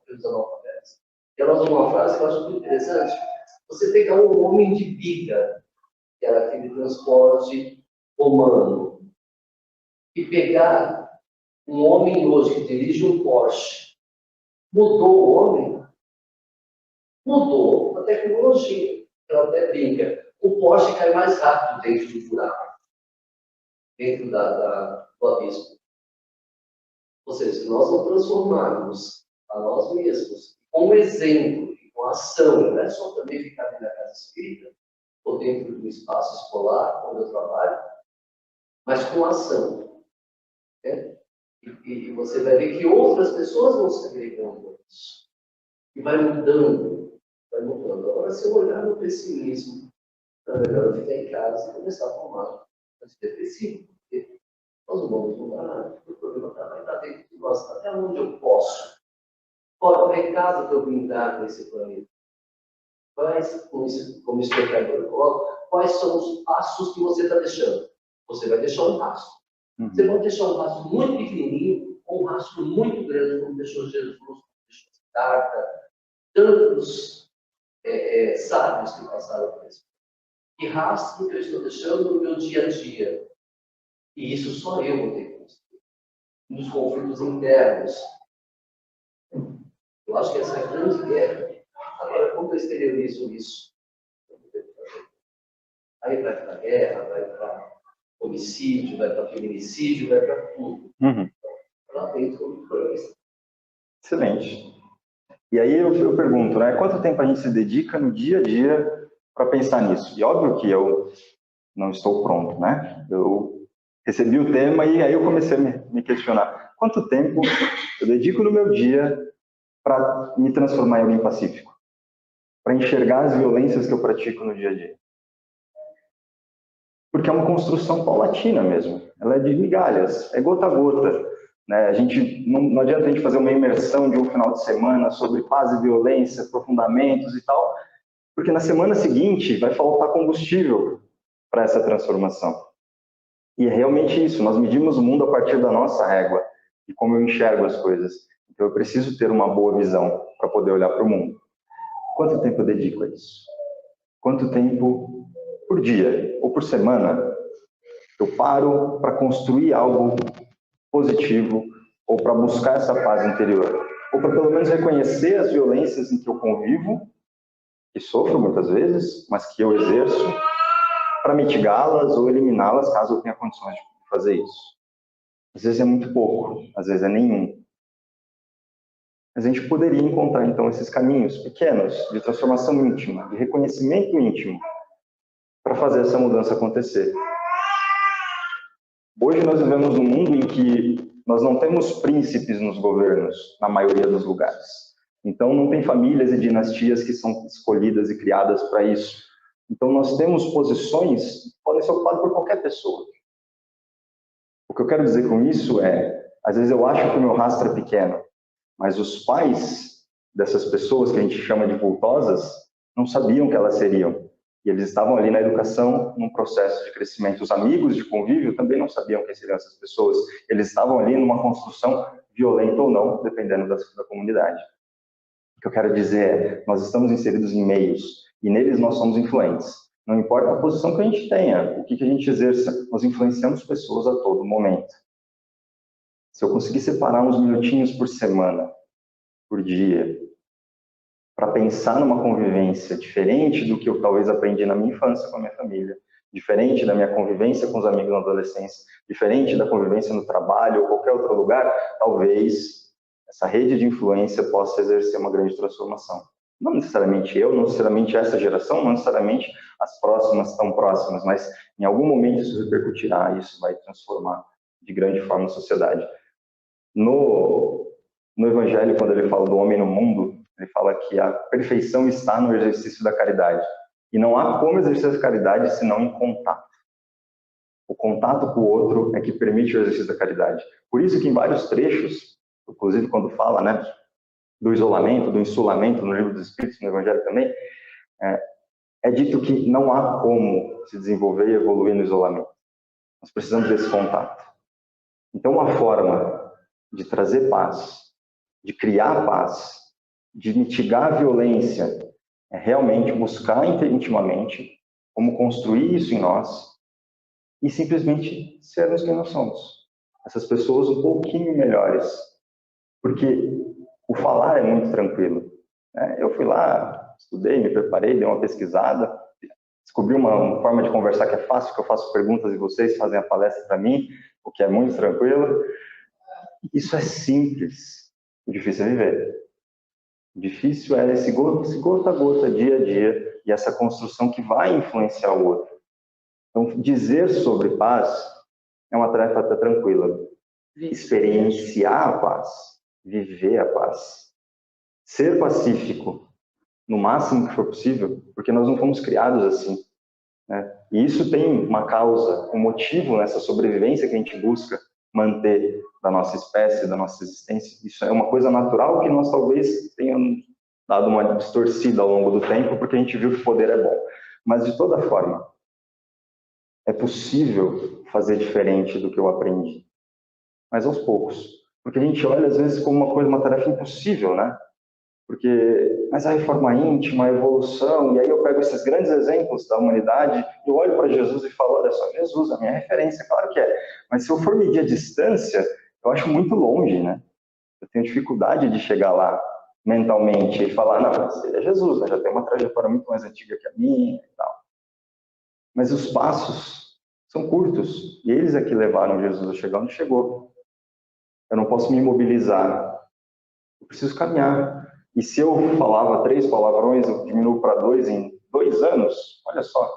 pelos analfabetos. E ela usou uma frase que eu acho muito interessante. Você pegar um homem de biga, que era aquele transporte romano, e pegar um homem hoje que dirige um Porsche, mudou o homem? Mudou a tecnologia. Ela até brinca. O Porsche cai mais rápido dentro do buraco, dentro do abismo. Ou seja, se nós não transformarmos a nós mesmos com exemplo e com ação, não é só também ficar dentro da casa espírita, ou dentro do espaço escolar, onde eu trabalho, mas com ação. E você vai ver que outras pessoas vão se agregando a isso. E vai mudando, vai mudando. Agora, se eu olhar no pessimismo, é melhor eu ficar em casa e começar a tomar antidepressivo, porque nós não vamos mudar, o problema está dentro de nós. Até onde eu posso? Qual é a casa que eu blindar com esse planeta? Quais, como explicador coloca, quais são os passos que você está deixando? Você vai deixar um rastro. Você pode deixar um rastro muito pequenininho ou um rastro muito grande, como deixou Jesus, como deixou Siddhartha, tantos sábios que passaram por isso. Que rastro que eu estou deixando no meu dia a dia? E isso só eu vou ter que construir. Nos conflitos internos. Eu acho que essa é a grande guerra. Agora, como eu exteriorizo isso? Aí vai para a guerra, vai para homicídio, vai para feminicídio, vai para tudo. Lá dentro do Excelente. E aí eu pergunto, né? Quanto tempo a gente se dedica no dia a dia para pensar nisso? E óbvio que eu não estou pronto, né? Eu recebi o tema e aí eu comecei a me questionar. Quanto tempo eu dedico no meu dia para me transformar em alguém pacífico? Para enxergar as violências que eu pratico no dia a dia? Porque é uma construção paulatina mesmo. Ela é de migalhas, é gota a gota. né? Não adianta a gente fazer uma imersão de um final de semana sobre paz e violência, aprofundamentos e tal, porque na semana seguinte vai faltar combustível para essa transformação. E é realmente isso, nós medimos o mundo a partir da nossa régua, e como eu enxergo as coisas. Então eu preciso ter uma boa visão para poder olhar para o mundo. Quanto tempo eu dedico a isso? Quanto tempo por dia ou por semana eu paro para construir algo positivo, ou para buscar essa paz interior, ou para pelo menos reconhecer as violências em que eu convivo, que sofro muitas vezes, mas que eu exerço, para mitigá-las ou eliminá-las caso eu tenha condições de fazer isso. Às vezes é muito pouco, às vezes é nenhum. Mas a gente poderia encontrar então esses caminhos pequenos de transformação íntima, de reconhecimento íntimo, para fazer essa mudança acontecer. Hoje nós vivemos num mundo em que nós não temos príncipes nos governos, na maioria dos lugares. Então não tem famílias e dinastias que são escolhidas e criadas para isso. Então nós temos posições que podem ser ocupadas por qualquer pessoa. O que eu quero dizer com isso é, às vezes eu acho que o meu rastro é pequeno, mas os pais dessas pessoas que a gente chama de vultosas não sabiam que elas seriam. E eles estavam ali na educação, num processo de crescimento. Os amigos de convívio também não sabiam quem seriam essas pessoas. Eles estavam ali numa construção violenta ou não, dependendo da comunidade. O que eu quero dizer é, nós estamos inseridos em meios, e neles nós somos influentes. Não importa a posição que a gente tenha, o que a gente exerça, nós influenciamos pessoas a todo momento. Se eu conseguir separar uns minutinhos por semana, por dia, para pensar numa convivência diferente do que eu talvez aprendi na minha infância com a minha família, diferente da minha convivência com os amigos na adolescência, diferente da convivência no trabalho ou qualquer outro lugar, talvez essa rede de influência possa exercer uma grande transformação. Não necessariamente eu, não necessariamente essa geração, não necessariamente as próximas tão próximas, mas em algum momento isso repercutirá, isso vai transformar de grande forma a sociedade. No Evangelho, quando ele fala do homem no mundo, ele fala que a perfeição está no exercício da caridade. E não há como exercer a caridade senão em contato. O contato com o outro é que permite o exercício da caridade. Por isso que em vários trechos, inclusive quando fala, né, do isolamento, do insulamento no Livro dos Espíritos, no Evangelho também, é dito que não há como se desenvolver e evoluir no isolamento. Nós precisamos desse contato. Então, uma forma de trazer paz, de criar paz, de mitigar a violência, é realmente buscar intimamente como construir isso em nós e simplesmente sermos quem nós somos. Essas pessoas um pouquinho melhores. Porque o falar é muito tranquilo. Eu fui lá, estudei, me preparei, dei uma pesquisada, descobri uma forma de conversar que é fácil, que eu faço perguntas e vocês fazem a palestra para mim, o que é muito tranquilo. Isso é simples. O difícil é viver. O difícil é esse gota a gota, dia a dia, e essa construção que vai influenciar o outro. Então, dizer sobre paz é uma tarefa até tranquila. Experienciar a paz, viver a paz. Ser pacífico, no máximo que for possível, porque nós não fomos criados assim, né? E isso tem uma causa, um motivo nessa sobrevivência que a gente busca manter da nossa espécie, da nossa existência. Isso é uma coisa natural que nós talvez tenhamos dado uma distorcida ao longo do tempo, porque a gente viu que o poder é bom. Mas, de toda forma, é possível fazer diferente do que eu aprendi. Mas aos poucos. Porque a gente olha, às vezes, como uma coisa, uma tarefa impossível, né? Mas a reforma íntima, a evolução, e aí eu pego esses grandes exemplos da humanidade, eu olho para Jesus e falo, olha só, Jesus, a minha referência, claro que é. Mas se eu for medir a distância, eu acho muito longe, né? Eu tenho dificuldade de chegar lá mentalmente e falar, não, mas ele é Jesus, né? Já tem uma trajetória muito mais antiga que a minha e tal. Mas os passos são curtos, e eles é que levaram Jesus a chegar onde chegou. Eu não posso me imobilizar, eu preciso caminhar. E se eu falava 3 palavrões, eu diminuo para 2 em 2 anos, olha só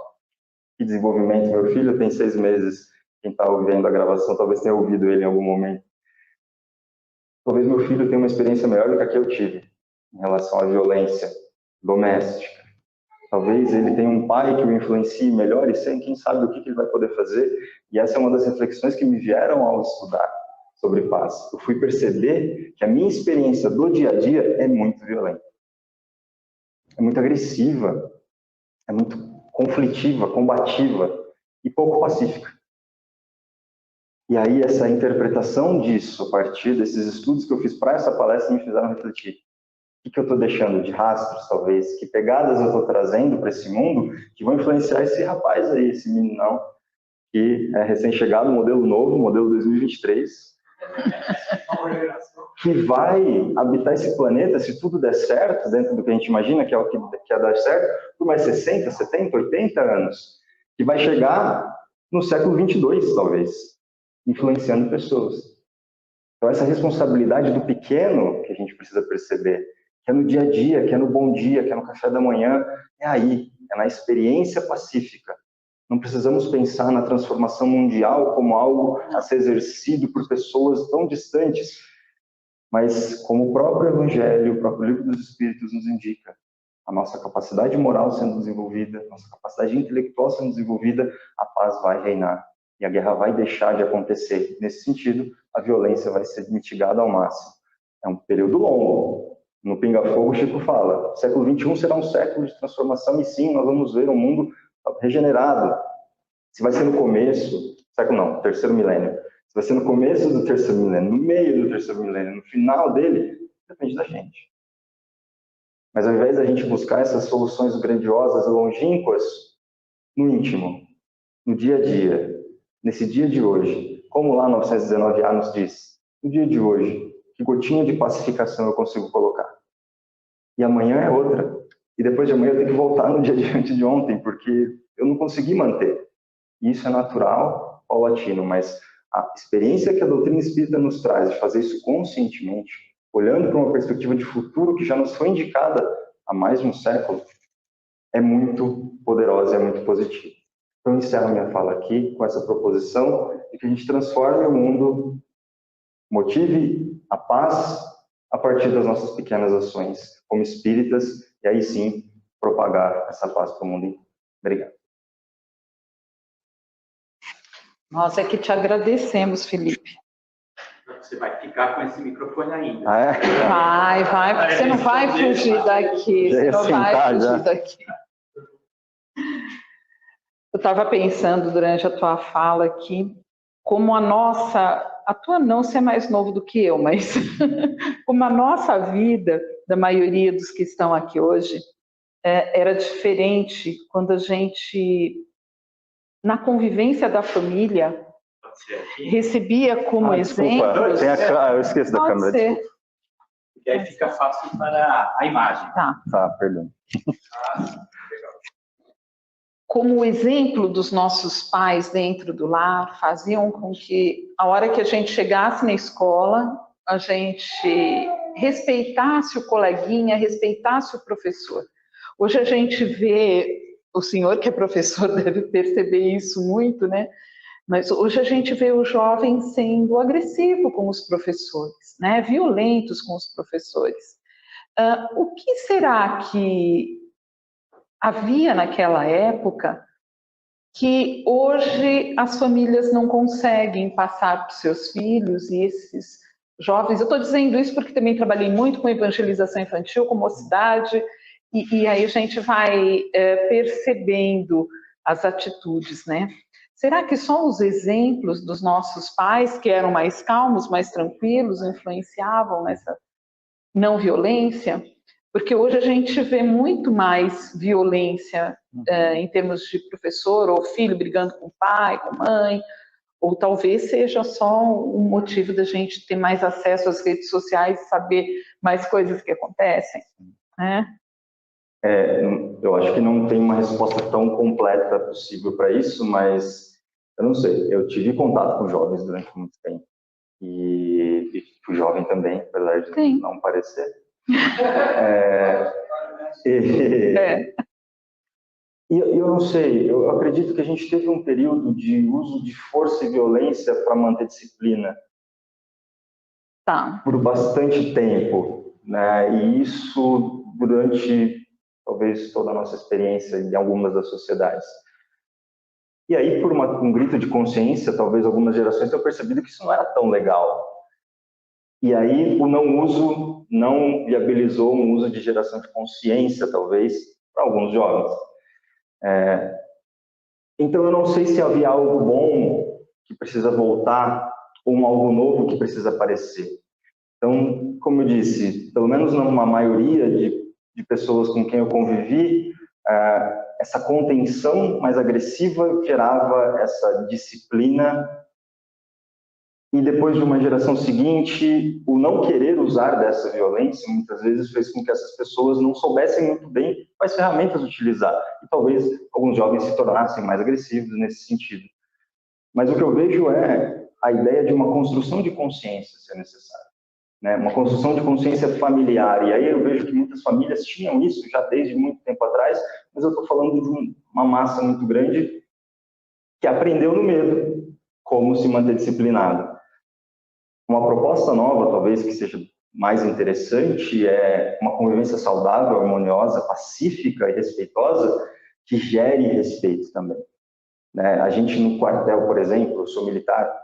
que desenvolvimento. Meu filho tem 6 meses, quem está ouvindo a gravação talvez tenha ouvido ele em algum momento. Talvez meu filho tenha uma experiência melhor do que a que eu tive em relação à violência doméstica. Talvez ele tenha um pai que o influencie melhor e sem quem sabe o que ele vai poder fazer. E essa é uma das reflexões que me vieram ao estudar sobre paz. Eu fui perceber que a minha experiência do dia a dia é muito violenta. É muito agressiva, é muito conflitiva, combativa e pouco pacífica. E aí essa interpretação disso, a partir desses estudos que eu fiz para essa palestra, me fizeram refletir. O que eu estou deixando de rastros, talvez? Que pegadas eu estou trazendo para esse mundo que vão influenciar esse rapaz aí, esse meninão, que é recém-chegado, modelo novo, modelo 2023, que vai habitar esse planeta, se tudo der certo, dentro do que a gente imagina que é o que ia dar certo, por mais 60, 70, 80 anos, que vai chegar no século 22, talvez, influenciando pessoas. Então, essa responsabilidade do pequeno que a gente precisa perceber, que é no dia a dia, que é no bom dia, que é no café da manhã, é aí, é na experiência pacífica. Não precisamos pensar na transformação mundial como algo a ser exercido por pessoas tão distantes, mas como o próprio Evangelho, o próprio Livro dos Espíritos nos indica, a nossa capacidade moral sendo desenvolvida, a nossa capacidade intelectual sendo desenvolvida, a paz vai reinar e a guerra vai deixar de acontecer. Nesse sentido, a violência vai ser mitigada ao máximo. É um período longo. No Pinga Fogo, o Chico fala, o século XXI será um século de transformação e sim, nós vamos ver um mundo regenerado. Se vai ser no começo, século não, terceiro milênio, se vai ser no começo do terceiro milênio, no meio do terceiro milênio, no final dele, depende da gente. Mas ao invés da gente buscar essas soluções grandiosas e longínquas, no íntimo, no dia a dia, nesse dia de hoje, como lá 919A nos diz, no dia de hoje, que gotinha de pacificação eu consigo colocar? E amanhã é outra. E depois de amanhã eu tenho que voltar no dia diante de ontem, porque eu não consegui manter. E isso é natural, paulatino, mas a experiência que a doutrina espírita nos traz de fazer isso conscientemente, olhando para uma perspectiva de futuro que já nos foi indicada há mais de um século, é muito poderosa, é muito positiva. Então, eu encerro minha fala aqui com essa proposição de que a gente transforme o mundo, motive a paz a partir das nossas pequenas ações como espíritas, e aí sim propagar essa paz para o mundo inteiro. Obrigado. Nós é que te agradecemos, Felipe. Você vai ficar com esse microfone ainda. Ah, é? Vai, porque você não vai fugir daqui. Você não vai fugir daqui. Eu estava pensando durante a tua fala aqui, como a tua não, você é mais novo do que eu, mas como a nossa vida, da maioria dos que estão aqui hoje, era diferente quando a gente, na convivência da família, recebia como exemplo... Eu esqueço da câmera. Ser. E aí fica fácil para a imagem. Tá, perdão. Como o exemplo dos nossos pais dentro do lar faziam com que, a hora que a gente chegasse na escola, a gente respeitasse o coleguinha, respeitasse o professor. Hoje a gente vê, o senhor que é professor deve perceber isso muito, né? Mas hoje a gente vê o jovem sendo agressivo com os professores, né? Violentos com os professores. O que será que havia naquela época que hoje as famílias não conseguem passar para os seus filhos e esses jovens? Eu estou dizendo isso porque também trabalhei muito com evangelização infantil, com mocidade, e aí a gente vai percebendo as atitudes, né? Será que só os exemplos dos nossos pais, que eram mais calmos, mais tranquilos, influenciavam nessa não violência? Porque hoje a gente vê muito mais violência em termos de professor ou filho brigando com o pai, com a mãe, ou talvez seja só um motivo da gente ter mais acesso às redes sociais e saber mais coisas que acontecem, né? Eu acho que não tem uma resposta tão completa possível para isso, mas eu não sei. Eu tive contato com jovens durante muito tempo e fui jovem também, apesar de não parecer. E eu não sei, eu acredito que a gente teve um período de uso de força e violência para manter disciplina por bastante tempo, né? E isso durante talvez toda a nossa experiência em algumas das sociedades. E aí, por um grito de consciência, talvez algumas gerações tenham percebido que isso não era tão legal. E aí o não uso não viabilizou um uso de geração de consciência, talvez, para alguns jovens. Então eu não sei se havia algo bom que precisa voltar ou algo novo que precisa aparecer. Então, como eu disse, pelo menos numa maioria de pessoas com quem eu convivi, essa contenção mais agressiva gerava essa disciplina, e depois de uma geração seguinte, o não querer usar dessa violência muitas vezes fez com que essas pessoas não soubessem muito bem quais ferramentas utilizar, e talvez alguns jovens se tornassem mais agressivos nesse sentido. Mas o que eu vejo é a ideia de uma construção de consciência ser necessária, né? Uma construção de consciência familiar, e aí eu vejo que muitas famílias tinham isso já desde muito tempo atrás, mas eu estou falando de uma massa muito grande que aprendeu no medo como se manter disciplinado. Uma proposta nova, talvez, que seja mais interessante, é uma convivência saudável, harmoniosa, pacífica e respeitosa, que gere respeito também, né? A gente no quartel, por exemplo, eu sou militar,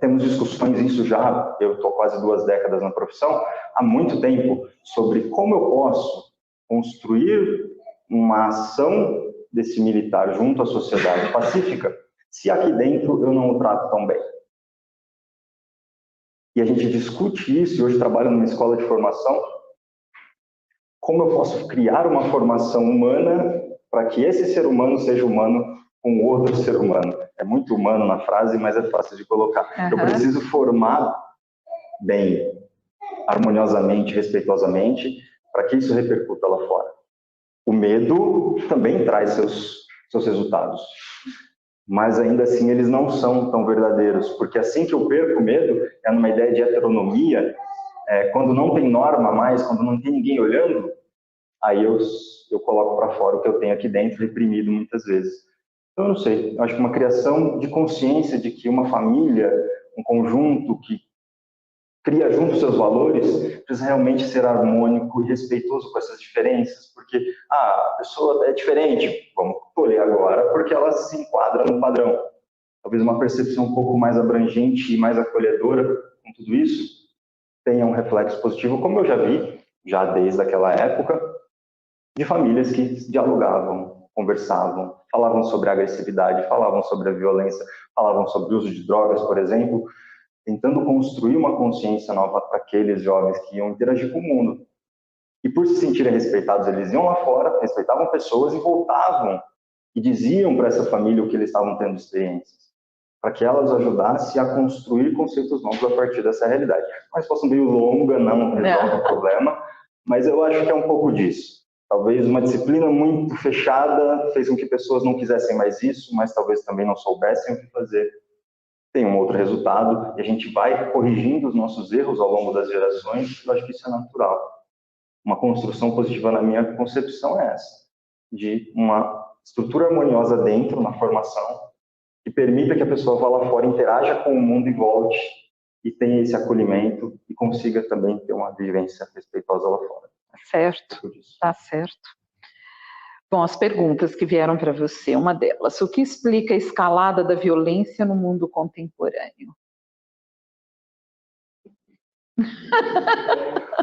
temos discussões, isso já, eu estou quase 2 décadas na profissão, há muito tempo, sobre como eu posso construir uma ação desse militar junto à sociedade pacífica, se aqui dentro eu não o trato tão bem. E a gente discute isso, e hoje trabalho numa escola de formação, como eu posso criar uma formação humana para que esse ser humano seja humano com outro ser humano. É muito humano na frase, mas é fácil de colocar. Eu preciso formar bem, harmoniosamente, respeitosamente, para que isso repercuta lá fora. O medo também traz seus resultados, mas ainda assim eles não são tão verdadeiros, porque assim que eu perco o medo, é numa ideia de heteronomia, quando não tem norma mais, quando não tem ninguém olhando, aí eu coloco para fora o que eu tenho aqui dentro, reprimido muitas vezes. Então, eu não sei, eu acho que uma criação de consciência de que uma família, um conjunto que cria junto seus valores, precisa realmente ser harmônico e respeitoso com essas diferenças, porque a pessoa é diferente, vamos colher agora, porque ela se enquadra no padrão. Talvez uma percepção um pouco mais abrangente e mais acolhedora com tudo isso tenha um reflexo positivo, como eu já vi, já desde aquela época, de famílias que dialogavam, conversavam, falavam sobre a agressividade, falavam sobre a violência, falavam sobre o uso de drogas, por exemplo, tentando construir uma consciência nova para aqueles jovens que iam interagir com o mundo. E por se sentirem respeitados, eles iam lá fora, respeitavam pessoas e voltavam e diziam para essa família o que eles estavam tendo experiências, para que elas ajudassem a construir conceitos novos a partir dessa realidade. Uma resposta meio longa, não resolve o problema, mas eu acho que é um pouco disso. Talvez uma disciplina muito fechada fez com que pessoas não quisessem mais isso, mas talvez também não soubessem o que fazer. Tem um outro resultado, e a gente vai corrigindo os nossos erros ao longo das gerações, eu acho que isso é natural. Uma construção positiva na minha concepção é essa, de uma estrutura harmoniosa dentro, na formação, que permita que a pessoa vá lá fora, interaja com o mundo e volte, e tenha esse acolhimento, e consiga também ter uma vivência respeitosa lá fora. Certo, tá certo. Bom, as perguntas que vieram para você, uma delas, o que explica a escalada da violência no mundo contemporâneo?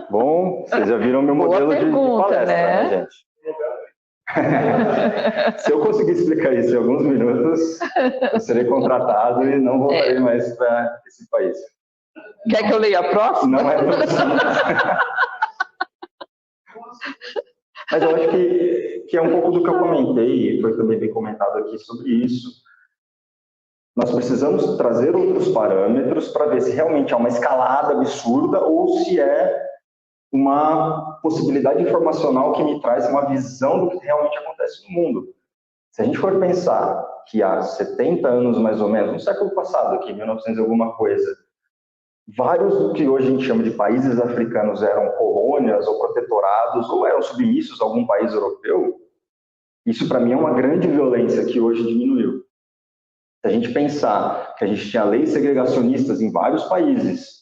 Bom, vocês já viram meu modelo de palestra, né, gente? Se eu conseguir explicar isso em alguns minutos, eu serei contratado e não voltarei mais para esse país. Quer que eu leia a próxima? Não é tão simples. Mas eu acho que é um pouco do que eu comentei, e foi também bem comentado aqui sobre isso. Nós precisamos trazer outros parâmetros para ver se realmente é uma escalada absurda ou se é uma possibilidade informacional que me traz uma visão do que realmente acontece no mundo. Se a gente for pensar que há 70 anos, mais ou menos, no século passado, aqui, 1900 e alguma coisa, vários do que hoje a gente chama de países africanos eram colônias ou protetorados ou eram submissos a algum país europeu, isso para mim é uma grande violência que hoje diminuiu. Se a gente pensar que a gente tinha leis segregacionistas em vários países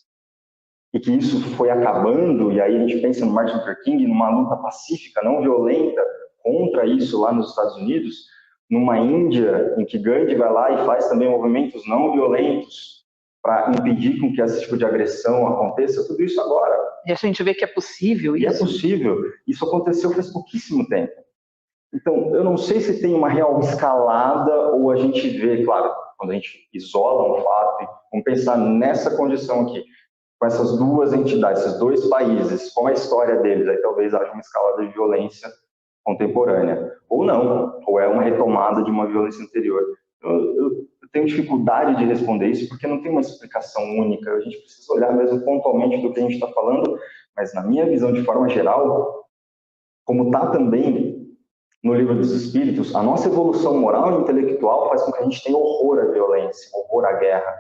e que isso foi acabando, e aí a gente pensa no Martin Luther King, numa luta pacífica, não violenta, contra isso lá nos Estados Unidos, numa Índia em que Gandhi vai lá e faz também movimentos não violentos, para impedir com que esse tipo de agressão aconteça, tudo isso agora. E a gente vê que é possível isso. E é possível. Isso aconteceu faz pouquíssimo tempo. Então, eu não sei se tem uma real escalada ou a gente vê, claro, quando a gente isola um fato, vamos pensar nessa condição aqui, com essas duas entidades, esses dois países, qual é a história deles? Aí talvez haja uma escalada de violência contemporânea. Ou não, ou é uma retomada de uma violência anterior. Eu tenho dificuldade de responder isso porque não tem uma explicação única. A gente precisa olhar mesmo pontualmente do que a gente está falando, mas na minha visão, de forma geral, como está também no Livro dos Espíritos, a nossa evolução moral e intelectual faz com que a gente tenha horror à violência, horror à guerra.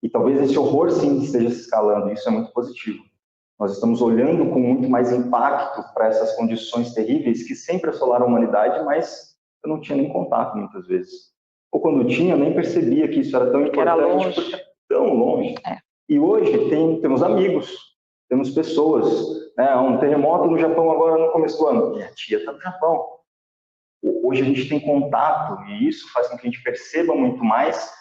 E talvez esse horror, sim, esteja se escalando, e isso é muito positivo. Nós estamos olhando com muito mais impacto para essas condições terríveis que sempre assolaram a humanidade, mas eu não tinha nem contato muitas vezes. Ou quando eu tinha, eu nem percebia que isso era tão importante, era longe. porque é tão longe. É. E hoje temos amigos, temos pessoas. Né? Um terremoto no Japão agora no começo do ano. Minha tia está no Japão. Hoje a gente tem contato, e isso faz com que a gente perceba muito mais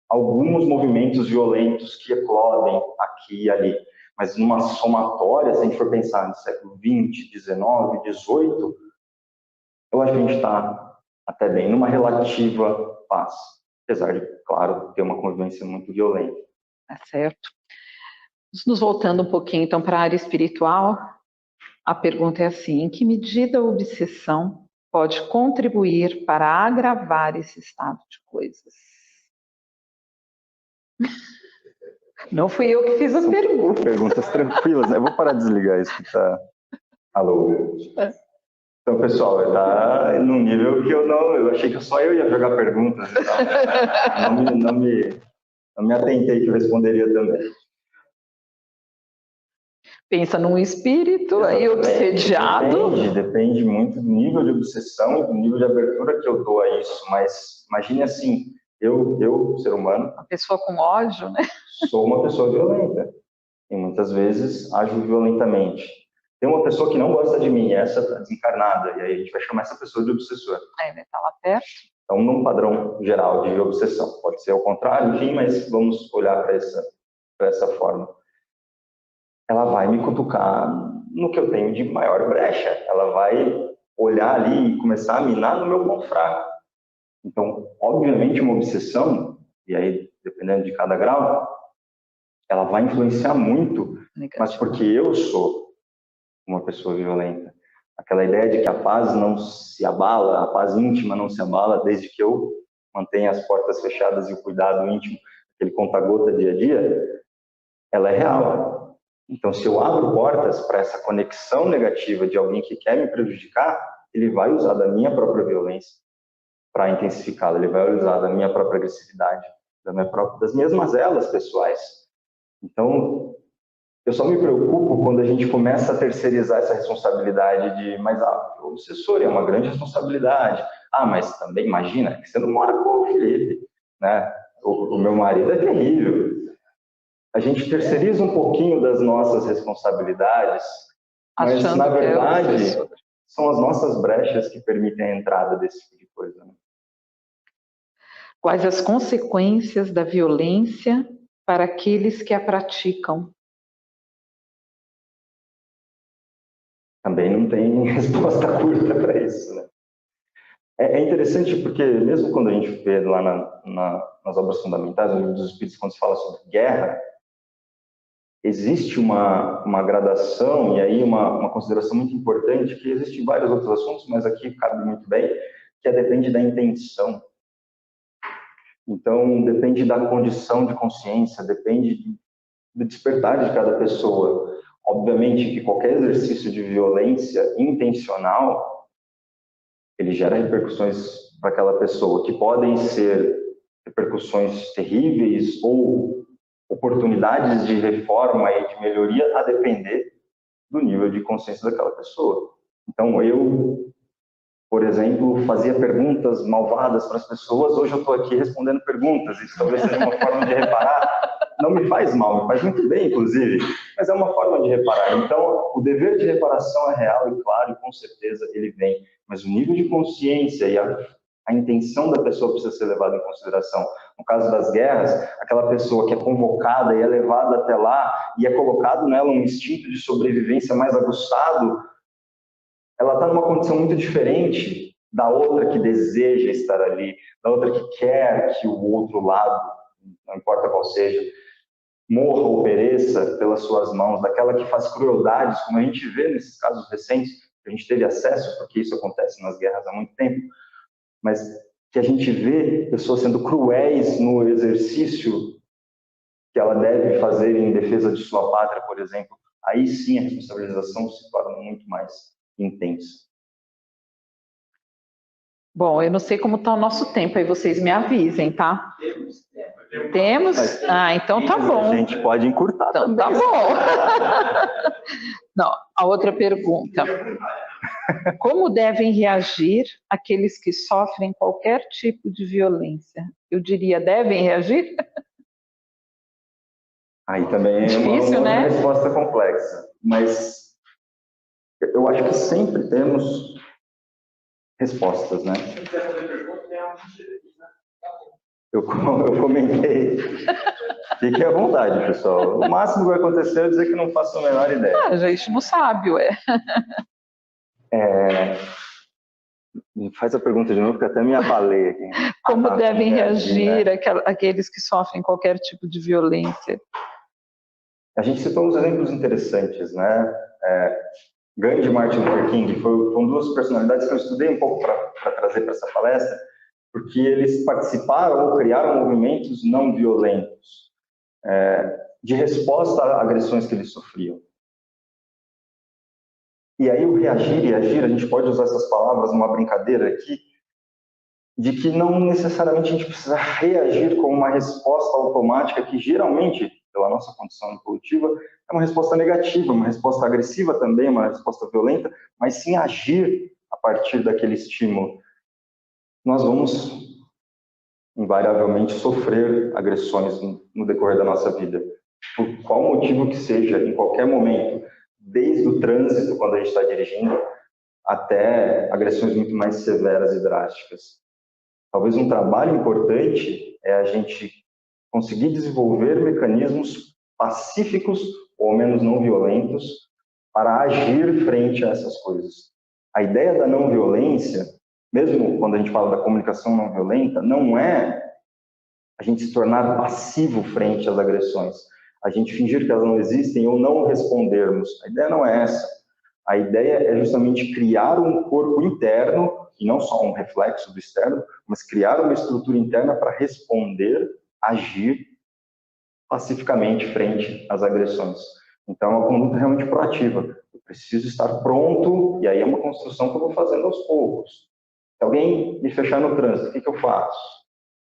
alguns movimentos violentos que eclodem aqui e ali. Mas numa somatória, se a gente for pensar no século XX, XIX, XVIII, eu acho que a gente está até bem numa relativa paz. Apesar de, claro, ter uma convivência muito violenta. Tá certo. Nos voltando um pouquinho, então, para a área espiritual, a pergunta é assim: em que medida a obsessão pode contribuir para agravar esse estado de coisas? Não fui eu que fiz a pergunta. Perguntas tranquilas. Eu vou parar de desligar isso que tá... Alô? Então, pessoal, está num nível que eu achei que só eu ia jogar perguntas. Então, não me atentei que eu responderia também. Pensa num espírito aí obsediado. Depende muito do nível de obsessão, do nível de abertura que eu dou a isso. Mas imagine assim, eu, ser humano... Uma pessoa com ódio, né? Sou uma pessoa violenta. E muitas vezes ajo violentamente. Tem uma pessoa que não gosta de mim, essa está desencarnada. E aí a gente vai chamar essa pessoa de obsessor. Aí vai estar lá perto. Então, num padrão geral de obsessão. Pode ser ao contrário, enfim, mas vamos olhar para essa forma. Ela vai me cutucar no que eu tenho de maior brecha. Ela vai olhar ali e começar a minar no meu ponto fraco. Então, obviamente, uma obsessão, e aí, dependendo de cada grau, ela vai influenciar muito, mas porque eu sou uma pessoa violenta. Aquela ideia de que a paz não se abala, a paz íntima não se abala, desde que eu mantenha as portas fechadas e o cuidado íntimo, aquele conta-gota dia a dia, ela é real. Então, se eu abro portas para essa conexão negativa de alguém que quer me prejudicar, ele vai usar da minha própria violência para intensificá-la, ele vai usar da minha própria agressividade, das minhas mazelas pessoais. Então, eu só me preocupo quando a gente começa a terceirizar essa responsabilidade de, mas o obsessor é uma grande responsabilidade. Mas também, imagina, que você não mora com o Felipe, né? O meu marido é terrível. A gente terceiriza um pouquinho das nossas responsabilidades, mas, na verdade, são as nossas brechas que permitem a entrada desse tipo de coisa. Né? Quais as consequências da violência para aqueles que a praticam? Também não tem resposta curta para isso. Né? É interessante porque, mesmo quando a gente vê lá nas obras fundamentais, no Livro dos Espíritos, quando se fala sobre guerra, existe uma gradação e aí uma consideração muito importante, que existem vários outros assuntos, mas aqui cabe muito bem, que depende da intenção. Então, depende da condição de consciência, depende do despertar de cada pessoa. Obviamente que qualquer exercício de violência intencional, ele gera repercussões para aquela pessoa, que podem ser repercussões terríveis ou oportunidades de reforma e de melhoria, a depender do nível de consciência daquela pessoa. Então, eu, por exemplo, fazia perguntas malvadas para as pessoas, hoje eu estou aqui respondendo perguntas, isso talvez seja uma forma de reparar. Não me faz mal, me faz muito bem, inclusive, mas é uma forma de reparar. Então, o dever de reparação é real e claro, e com certeza ele vem, mas o nível de consciência e a a intenção da pessoa precisa ser levada em consideração. No caso das guerras, aquela pessoa que é convocada e é levada até lá e é colocado nela um instinto de sobrevivência mais aguçado, ela está numa condição muito diferente da outra que deseja estar ali, da outra que quer que o outro lado, não importa qual seja, morra ou pereça pelas suas mãos, daquela que faz crueldades, como a gente vê nesses casos recentes, que a gente teve acesso, porque isso acontece nas guerras há muito tempo, mas que a gente vê pessoas sendo cruéis no exercício que ela deve fazer em defesa de sua pátria, por exemplo. Aí sim a responsabilização se torna muito mais intensa. Bom, eu não sei como está o nosso tempo, aí vocês me avisem, tá? Temos? Ah, então tá bom. A gente pode encurtar então, também. Tá bom. Não, a outra pergunta. Como devem reagir aqueles que sofrem qualquer tipo de violência? Eu diria, devem reagir? Aí também é difícil, uma né? resposta complexa, mas eu acho que sempre temos respostas, né? Eu comentei. Fiquem à vontade, pessoal. O máximo que vai acontecer é dizer que não faço a menor ideia. Ah, a gente não sabe, ué. Faz a pergunta de novo, que até me abalei aqui. Como devem reagir aqueles que sofrem qualquer tipo de violência? A gente citou uns exemplos interessantes, né? Gandhi e Martin Luther King foram duas personalidades que eu estudei um pouco para trazer para essa palestra, porque eles participaram ou criaram movimentos não violentos de resposta a agressões que eles sofriam. E aí o reagir e agir, a gente pode usar essas palavras numa brincadeira aqui, de que não necessariamente a gente precisa reagir com uma resposta automática que geralmente, pela nossa condição evolutiva, é uma resposta negativa, uma resposta agressiva também, uma resposta violenta, mas sim agir a partir daquele estímulo. Nós vamos, invariavelmente, sofrer agressões no decorrer da nossa vida, por qual motivo que seja, em qualquer momento, desde o trânsito, quando a gente está dirigindo, até agressões muito mais severas e drásticas. Talvez um trabalho importante é a gente conseguir desenvolver mecanismos pacíficos, ou ao menos não violentos, para agir frente a essas coisas. A ideia da não violência, mesmo quando a gente fala da comunicação não violenta, não é a gente se tornar passivo frente às agressões, a gente fingir que elas não existem ou não respondermos. A ideia não é essa. A ideia é justamente criar um corpo interno, e não só um reflexo do externo, mas criar uma estrutura interna para responder, agir pacificamente frente às agressões. Então, é uma conduta realmente proativa. Eu preciso estar pronto, e aí é uma construção que eu vou fazendo aos poucos. Se alguém me fechar no trânsito, o que eu faço?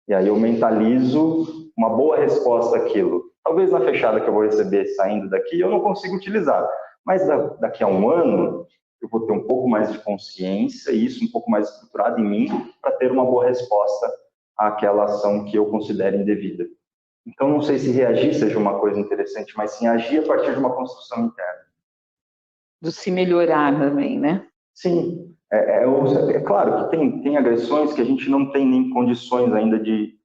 E aí eu mentalizo uma boa resposta àquilo. Talvez na fechada que eu vou receber saindo daqui, eu não consiga utilizar. Mas daqui a um ano, eu vou ter um pouco mais de consciência, e isso um pouco mais estruturado em mim, para ter uma boa resposta àquela ação que eu considero indevida. Então, não sei se reagir seja uma coisa interessante, mas sim agir a partir de uma construção interna. Do se melhorar também, né? Sim. É claro que tem agressões que a gente não tem nem condições ainda de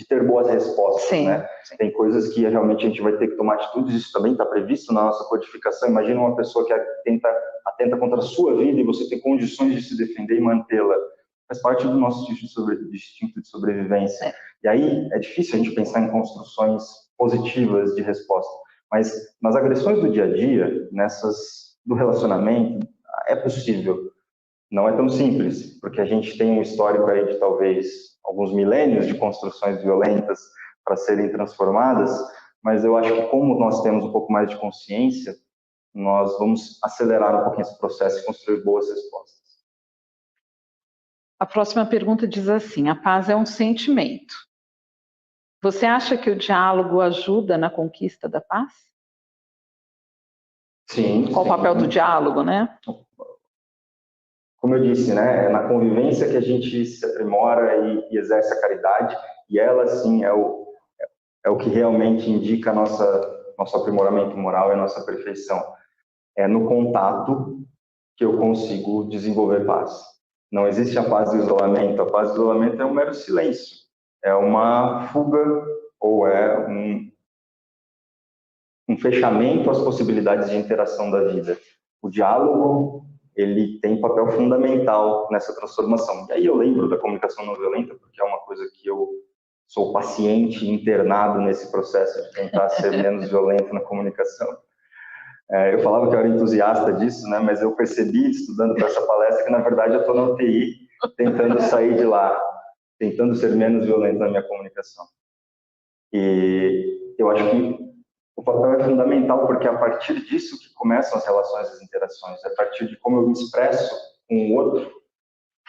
ter boas respostas, sim, né? Sim. Tem coisas que realmente a gente vai ter que tomar atitudes, isso também está previsto na nossa codificação. Imagina uma pessoa que atenta contra a sua vida e você tem condições de se defender e mantê-la. Faz parte do nosso instinto de sobrevivência. E aí é difícil a gente pensar em construções positivas de resposta. Mas nas agressões do dia a dia, nessas do relacionamento, é possível. Não é tão simples, porque a gente tem um histórico aí de talvez alguns milênios de construções violentas para serem transformadas, mas eu acho que como nós temos um pouco mais de consciência, nós vamos acelerar um pouquinho esse processo e construir boas respostas. A próxima pergunta diz assim: a paz é um sentimento. Você acha que o diálogo ajuda na conquista da paz? Sim. Qual o papel do diálogo, né? Como eu disse, né, é na convivência que a gente se aprimora e exerce a caridade, e ela, sim, é o que realmente indica nosso aprimoramento moral e a nossa perfeição. É no contato que eu consigo desenvolver paz. Não existe a paz do isolamento. A paz do isolamento é um mero silêncio. É uma fuga ou é um fechamento às possibilidades de interação da vida. O diálogo, ele tem papel fundamental nessa transformação. E aí eu lembro da comunicação não violenta, porque é uma coisa que eu sou paciente, internado nesse processo de tentar ser menos violento na comunicação. Eu falava que eu era entusiasta disso, né? Mas eu percebi, estudando para essa palestra, que na verdade eu estou na UTI, tentando sair de lá, tentando ser menos violento na minha comunicação. E eu acho que o papel é fundamental, porque é a partir disso que começam as relações, as interações, é a partir de como eu me expresso com o outro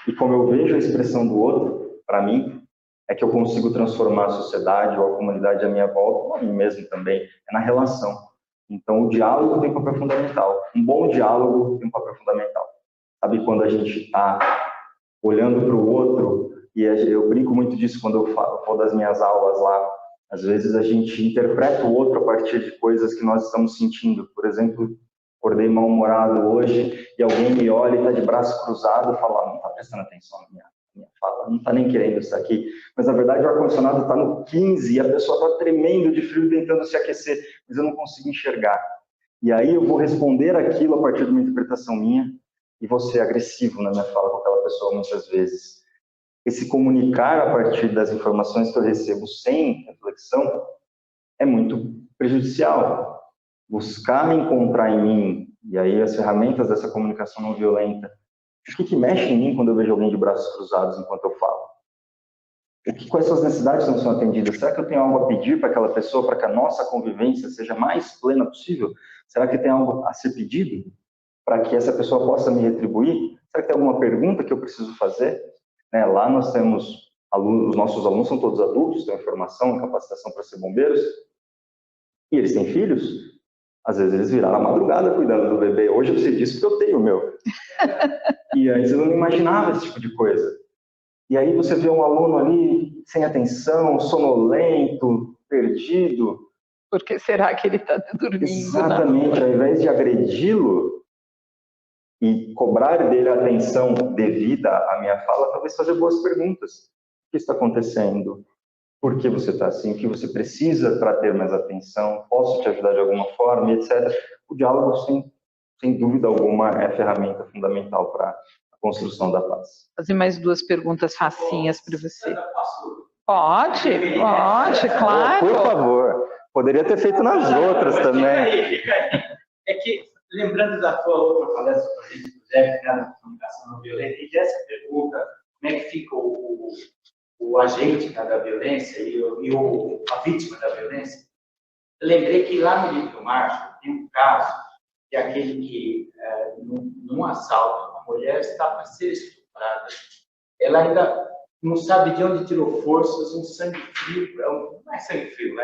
e como eu vejo a expressão do outro, para mim, é que eu consigo transformar a sociedade ou a comunidade à minha volta, ou a mim mesmo também, é na relação. Então, o diálogo tem um papel fundamental. Um bom diálogo tem um papel fundamental. Sabe, quando a gente está olhando para o outro, e eu brinco muito disso quando eu falo das minhas aulas lá, às vezes a gente interpreta o outro a partir de coisas que nós estamos sentindo. Por exemplo, acordei mal-humorado hoje e alguém me olha e está de braço cruzado e fala, não está prestando atenção na minha fala, não está nem querendo estar aqui. Mas, na verdade, o ar-condicionado está no 15 e a pessoa está tremendo de frio tentando se aquecer, mas eu não consigo enxergar. E aí eu vou responder aquilo a partir de uma interpretação minha e vou ser agressivo na minha fala com aquela pessoa muitas vezes. Esse comunicar a partir das informações que eu recebo sem reflexão é muito prejudicial. Buscar me encontrar em mim, e aí as ferramentas dessa comunicação não violenta, o que mexe em mim quando eu vejo alguém de braços cruzados enquanto eu falo? Quais suas necessidades não são atendidas? Será que eu tenho algo a pedir para aquela pessoa, para que a nossa convivência seja mais plena possível? Será que tem algo a ser pedido para que essa pessoa possa me retribuir? Será que tem alguma pergunta que eu preciso fazer? Lá nós temos alunos, os nossos alunos são todos adultos, têm formação, capacitação para ser bombeiros, e eles têm filhos. Às vezes eles viraram a madrugada cuidando do bebê. Hoje eu sei disso porque eu tenho o meu. E antes eu não imaginava esse tipo de coisa. E aí você vê um aluno ali sem atenção, sonolento, perdido. Por que será que ele está dormindo? Exatamente, ao invés de agredi-lo e cobrar dele a atenção devida à minha fala, talvez fazer boas perguntas. O que está acontecendo? Por que você está assim? O que você precisa para ter mais atenção? Posso te ajudar de alguma forma? Etc. O diálogo, sem dúvida alguma, é a ferramenta fundamental para a construção da paz. Vou fazer mais 2 perguntas facinhas para você. Pode, claro. Por favor. Poderia ter feito nas outras também. Fica aí. É que, lembrando da tua outra palestra para a gente, José, na comunicação não violenta, e dessa pergunta, como é que fica o agente da violência e a vítima da violência, lembrei que lá no livro Marshall tem um caso que é aquele que, num assalto, a mulher está para ser estuprada, ela ainda não sabe de onde tirou forças, um sangue frio, não é sangue frio,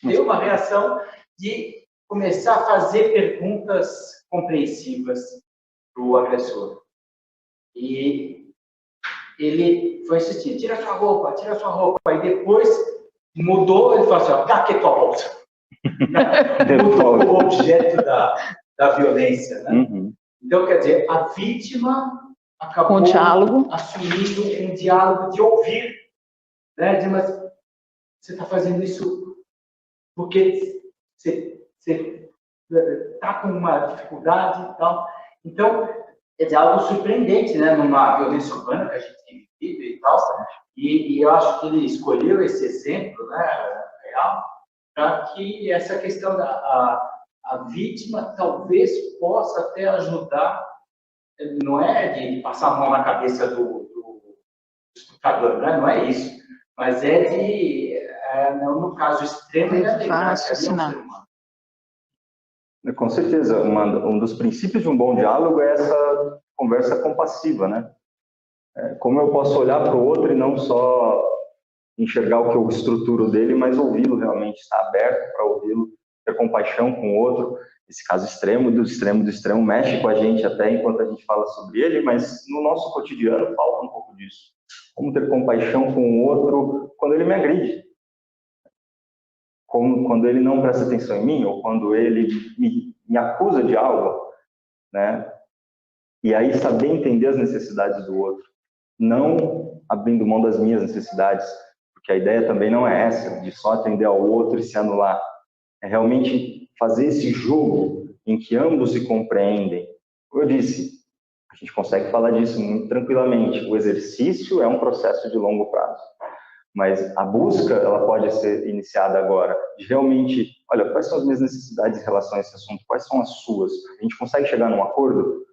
deu uma reação de começar a fazer perguntas compreensivas para o agressor. E ele foi insistir, tira sua roupa, e depois mudou, ele falou assim, dá aqui tua bolsa. Mudou o objeto da violência, né? Uhum. Então, quer dizer, a vítima acabou assumindo um diálogo de ouvir, né? De, mas você está fazendo isso porque você está com uma dificuldade e tal. Então, é algo surpreendente, né? Numa violência urbana que a gente tem vivido e tal. E eu acho que ele escolheu esse exemplo, né, real, para que essa questão a vítima talvez possa até ajudar, não é de passar a mão na cabeça do estuprador, né? Não é isso, mas é de, no caso extremo, Com certeza, um dos princípios de um bom diálogo é essa conversa compassiva, né? Como eu posso olhar para o outro e não só enxergar o que eu estruturo dele, mas ouvi-lo realmente, estar aberto para ouvi-lo, ter compaixão com o outro. Esse caso extremo do extremo mexe com a gente até enquanto a gente fala sobre ele, mas no nosso cotidiano falta um pouco disso. Como ter compaixão com o outro quando ele me agride. Quando ele não presta atenção em mim, ou quando ele me acusa de algo, né? E aí saber entender as necessidades do outro, não abrindo mão das minhas necessidades, porque a ideia também não é essa, de só atender ao outro e se anular. É realmente fazer esse jogo em que ambos se compreendem. Como eu disse, a gente consegue falar disso muito tranquilamente. O exercício é um processo de longo prazo. Mas a busca, ela pode ser iniciada agora, de realmente, olha, quais são as minhas necessidades em relação a esse assunto? Quais são as suas? A gente consegue chegar num acordo?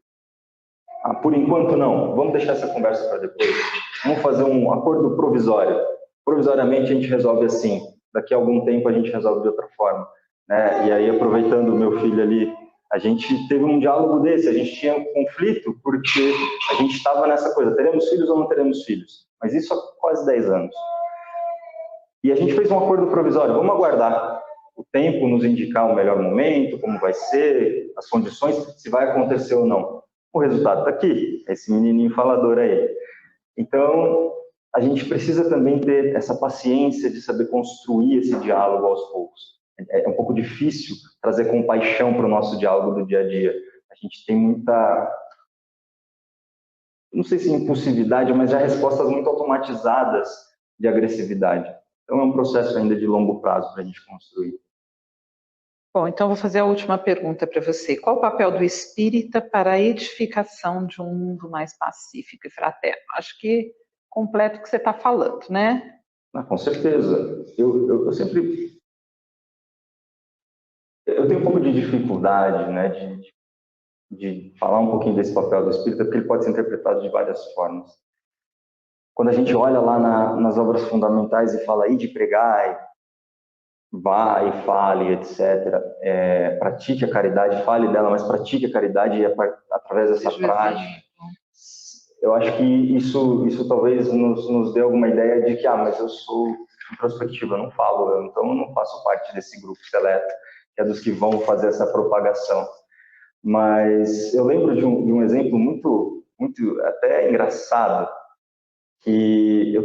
Ah, por enquanto não, vamos deixar essa conversa para depois. Vamos fazer um acordo provisório. Provisoriamente a gente resolve assim, daqui a algum tempo a gente resolve de outra forma. Né? E aí, aproveitando o meu filho ali, a gente teve um diálogo desse, a gente tinha um conflito porque a gente estava nessa coisa, teremos filhos ou não teremos filhos? Mas isso há quase 10 anos. E a gente fez um acordo provisório, vamos aguardar o tempo nos indicar o melhor momento, como vai ser, as condições, se vai acontecer ou não. O resultado está aqui, esse menininho falador aí. Então, a gente precisa também ter essa paciência de saber construir esse diálogo aos poucos. É um pouco difícil trazer compaixão para o nosso diálogo do dia a dia. A gente tem muita, não sei se impulsividade, mas já respostas muito automatizadas de agressividade. Então é um processo ainda de longo prazo para a gente construir. Bom, então vou fazer a última pergunta para você. Qual o papel do espírita para a edificação de um mundo mais pacífico e fraterno? Acho que completo o que você está falando, né? Ah, com certeza. Eu sempre... Eu tenho um pouco de dificuldade, né, de falar um pouquinho desse papel do espírita, porque ele pode ser interpretado de várias formas. Quando a gente olha lá nas obras fundamentais e fala aí de pregar, vá e fale, etc. Pratique a caridade, fale dela, mas pratique a caridade através dessa prática. Eu acho que isso talvez nos dê alguma ideia de que, mas eu sou introspectivo, eu não falo, então eu não faço parte desse grupo seleto, que é dos que vão fazer essa propagação. Mas eu lembro de um exemplo muito até engraçado, que eu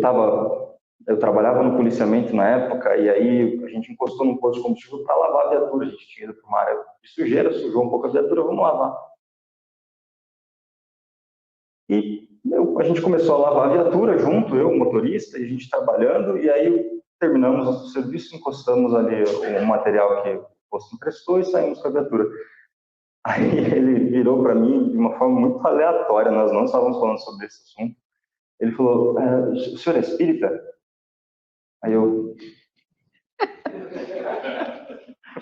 trabalhava no policiamento na época, e aí a gente encostou num posto de combustível para lavar a viatura. A gente tinha ido para uma área de sujeira, sujou um pouco a viatura, vamos lavar. E a gente começou a lavar a viatura junto, eu, o motorista, e a gente trabalhando, e aí terminamos o serviço, encostamos ali o material que o posto emprestou e saímos com a viatura. Aí ele virou para mim de uma forma muito aleatória, nós não estávamos falando sobre esse assunto. Ele falou, o senhor é espírita? Aí eu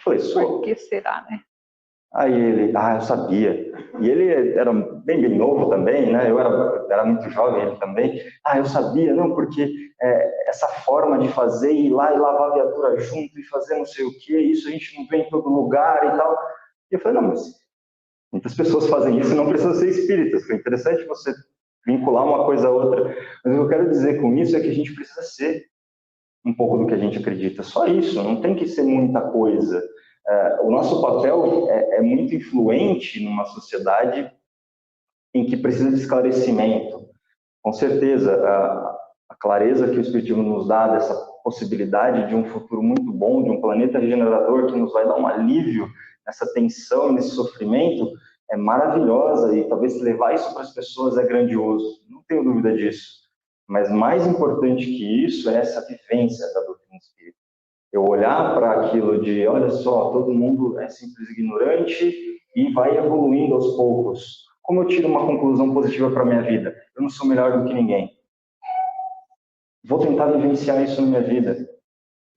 falei, sou. Por que será, né? Aí ele, eu sabia. E ele era bem novo também, né? Eu era muito jovem, ele também. Eu sabia, não, porque essa forma de fazer, ir lá e lavar a viatura junto e fazer não sei o quê, isso a gente não vê em todo lugar e tal. E eu falei, não, mas muitas pessoas fazem isso e não precisam ser espíritas. Foi interessante você vincular uma coisa a outra. Mas o que eu quero dizer com isso é que a gente precisa ser um pouco do que a gente acredita. Só isso, não tem que ser muita coisa. O nosso papel é muito influente numa sociedade em que precisa de esclarecimento. Com certeza, a clareza que o Espiritismo nos dá dessa possibilidade de um futuro muito bom, de um planeta regenerador que nos vai dar um alívio nessa tensão, nesse sofrimento, é maravilhosa, e talvez levar isso para as pessoas é grandioso, não tenho dúvida disso. Mas mais importante que isso é essa vivência da doutrina espírita. Eu olhar para aquilo de, olha só, todo mundo é simples ignorante e vai evoluindo aos poucos. Como eu tiro uma conclusão positiva para a minha vida? Eu não sou melhor do que ninguém. Vou tentar vivenciar isso na minha vida.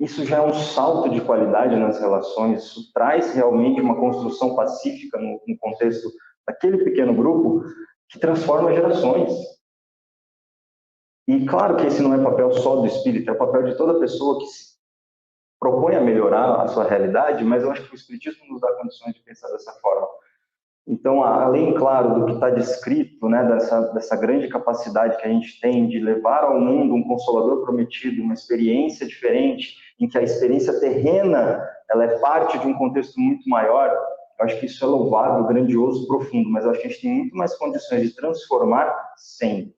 Isso já é um salto de qualidade nas relações, isso traz realmente uma construção pacífica no contexto daquele pequeno grupo que transforma gerações. E claro que esse não é papel só do espírito, é o papel de toda pessoa que se propõe a melhorar a sua realidade, mas eu acho que o espiritismo nos dá condições de pensar dessa forma. Então, além, claro, do que está descrito, né, dessa grande capacidade que a gente tem de levar ao mundo um Consolador prometido, uma experiência diferente, em que a experiência terrena ela é parte de um contexto muito maior, eu acho que isso é louvável, grandioso, profundo, mas eu acho que a gente tem muito mais condições de transformar sendo,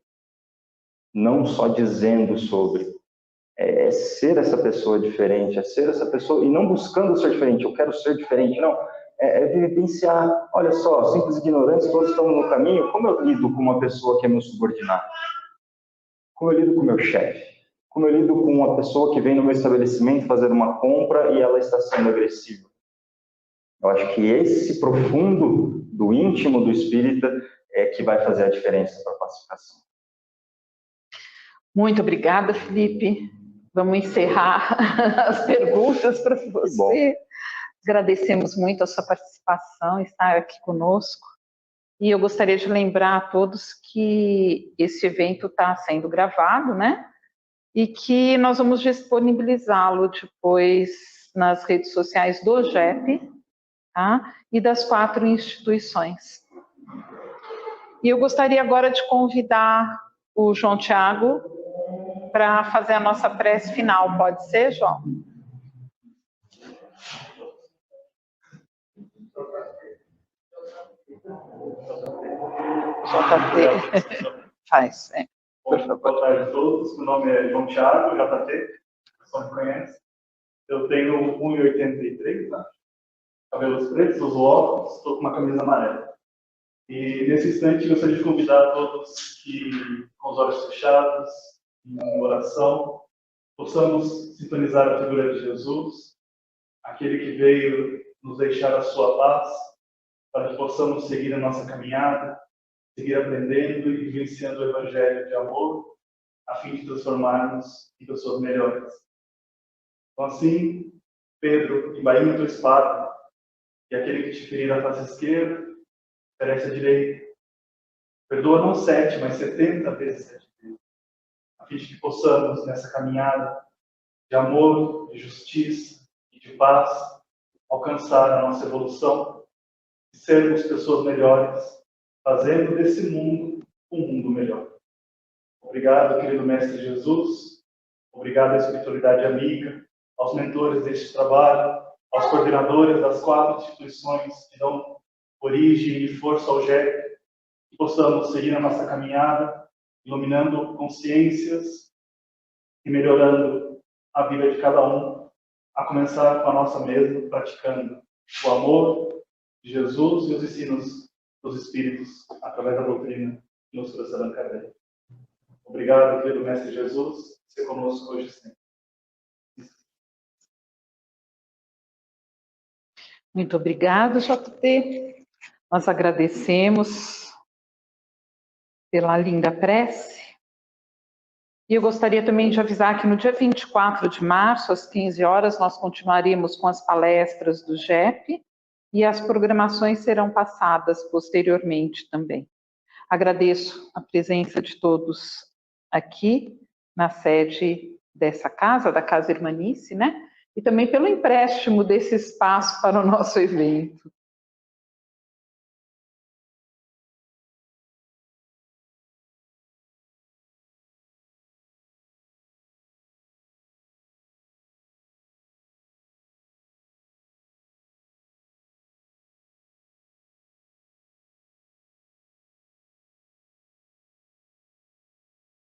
não só dizendo sobre. É ser essa pessoa diferente, é ser essa pessoa, e não buscando ser diferente, eu quero ser diferente, não. vivenciar, olha só, simples ignorantes, todos estamos no caminho, como eu lido com uma pessoa que é meu subordinado? Como eu lido com o meu chefe? Como eu lido com uma pessoa que vem no meu estabelecimento fazer uma compra e ela está sendo agressiva? Eu acho que esse profundo do íntimo do espírita é que vai fazer a diferença para a pacificação. Muito obrigada, Felipe. Vamos encerrar as perguntas para você. Agradecemos muito a sua participação, estar aqui conosco. E eu gostaria de lembrar a todos que esse evento está sendo gravado, né? E que nós vamos disponibilizá-lo depois nas redes sociais do GEP, tá? E das 4 instituições. E eu gostaria agora de convidar o João Tiago para fazer a nossa prece final. Pode ser, João? JT. Faz, por favor. Boa tarde a todos. Meu nome é João Tiago, JT, só me conhece. Eu tenho 1,83, né? Cabelos pretos, uso óculos, estou com uma camisa amarela. E nesse instante gostaria de convidar a todos que, com os olhos fechados, em oração, possamos sintonizar a figura de Jesus, aquele que veio nos deixar a sua paz, para que possamos seguir a nossa caminhada, seguir aprendendo e vivenciando o Evangelho de amor, a fim de transformarmos em pessoas melhores. Então, assim, Pedro, embainha tua espada, e aquele que te ferir a face esquerda, oferece a direita. Perdoa não 7, mas 70 vezes 7 vezes, a fim de que possamos, nessa caminhada de amor, de justiça e de paz, alcançar a nossa evolução e sermos pessoas melhores, fazendo desse mundo um mundo melhor. Obrigado, querido Mestre Jesus. Obrigado à espiritualidade amiga, aos mentores deste trabalho, aos coordenadores das 4 instituições que dão origem e força ao GEP, que possamos seguir a nossa caminhada, iluminando consciências e melhorando a vida de cada um, a começar com a nossa mesma, praticando o amor de Jesus e os ensinos dos Espíritos, através da doutrina que nos trouxe Allan Kardec. Obrigado, querido Mestre Jesus, ser conosco hoje e sempre. Muito obrigada, JT. Nós agradecemos pela linda prece. E eu gostaria também de avisar que no dia 24 de março, às 15 horas, nós continuaremos com as palestras do GEP e as programações serão passadas posteriormente também. Agradeço a presença de todos aqui na sede dessa casa, da Casa Irmanice, né? E também pelo empréstimo desse espaço para o nosso evento.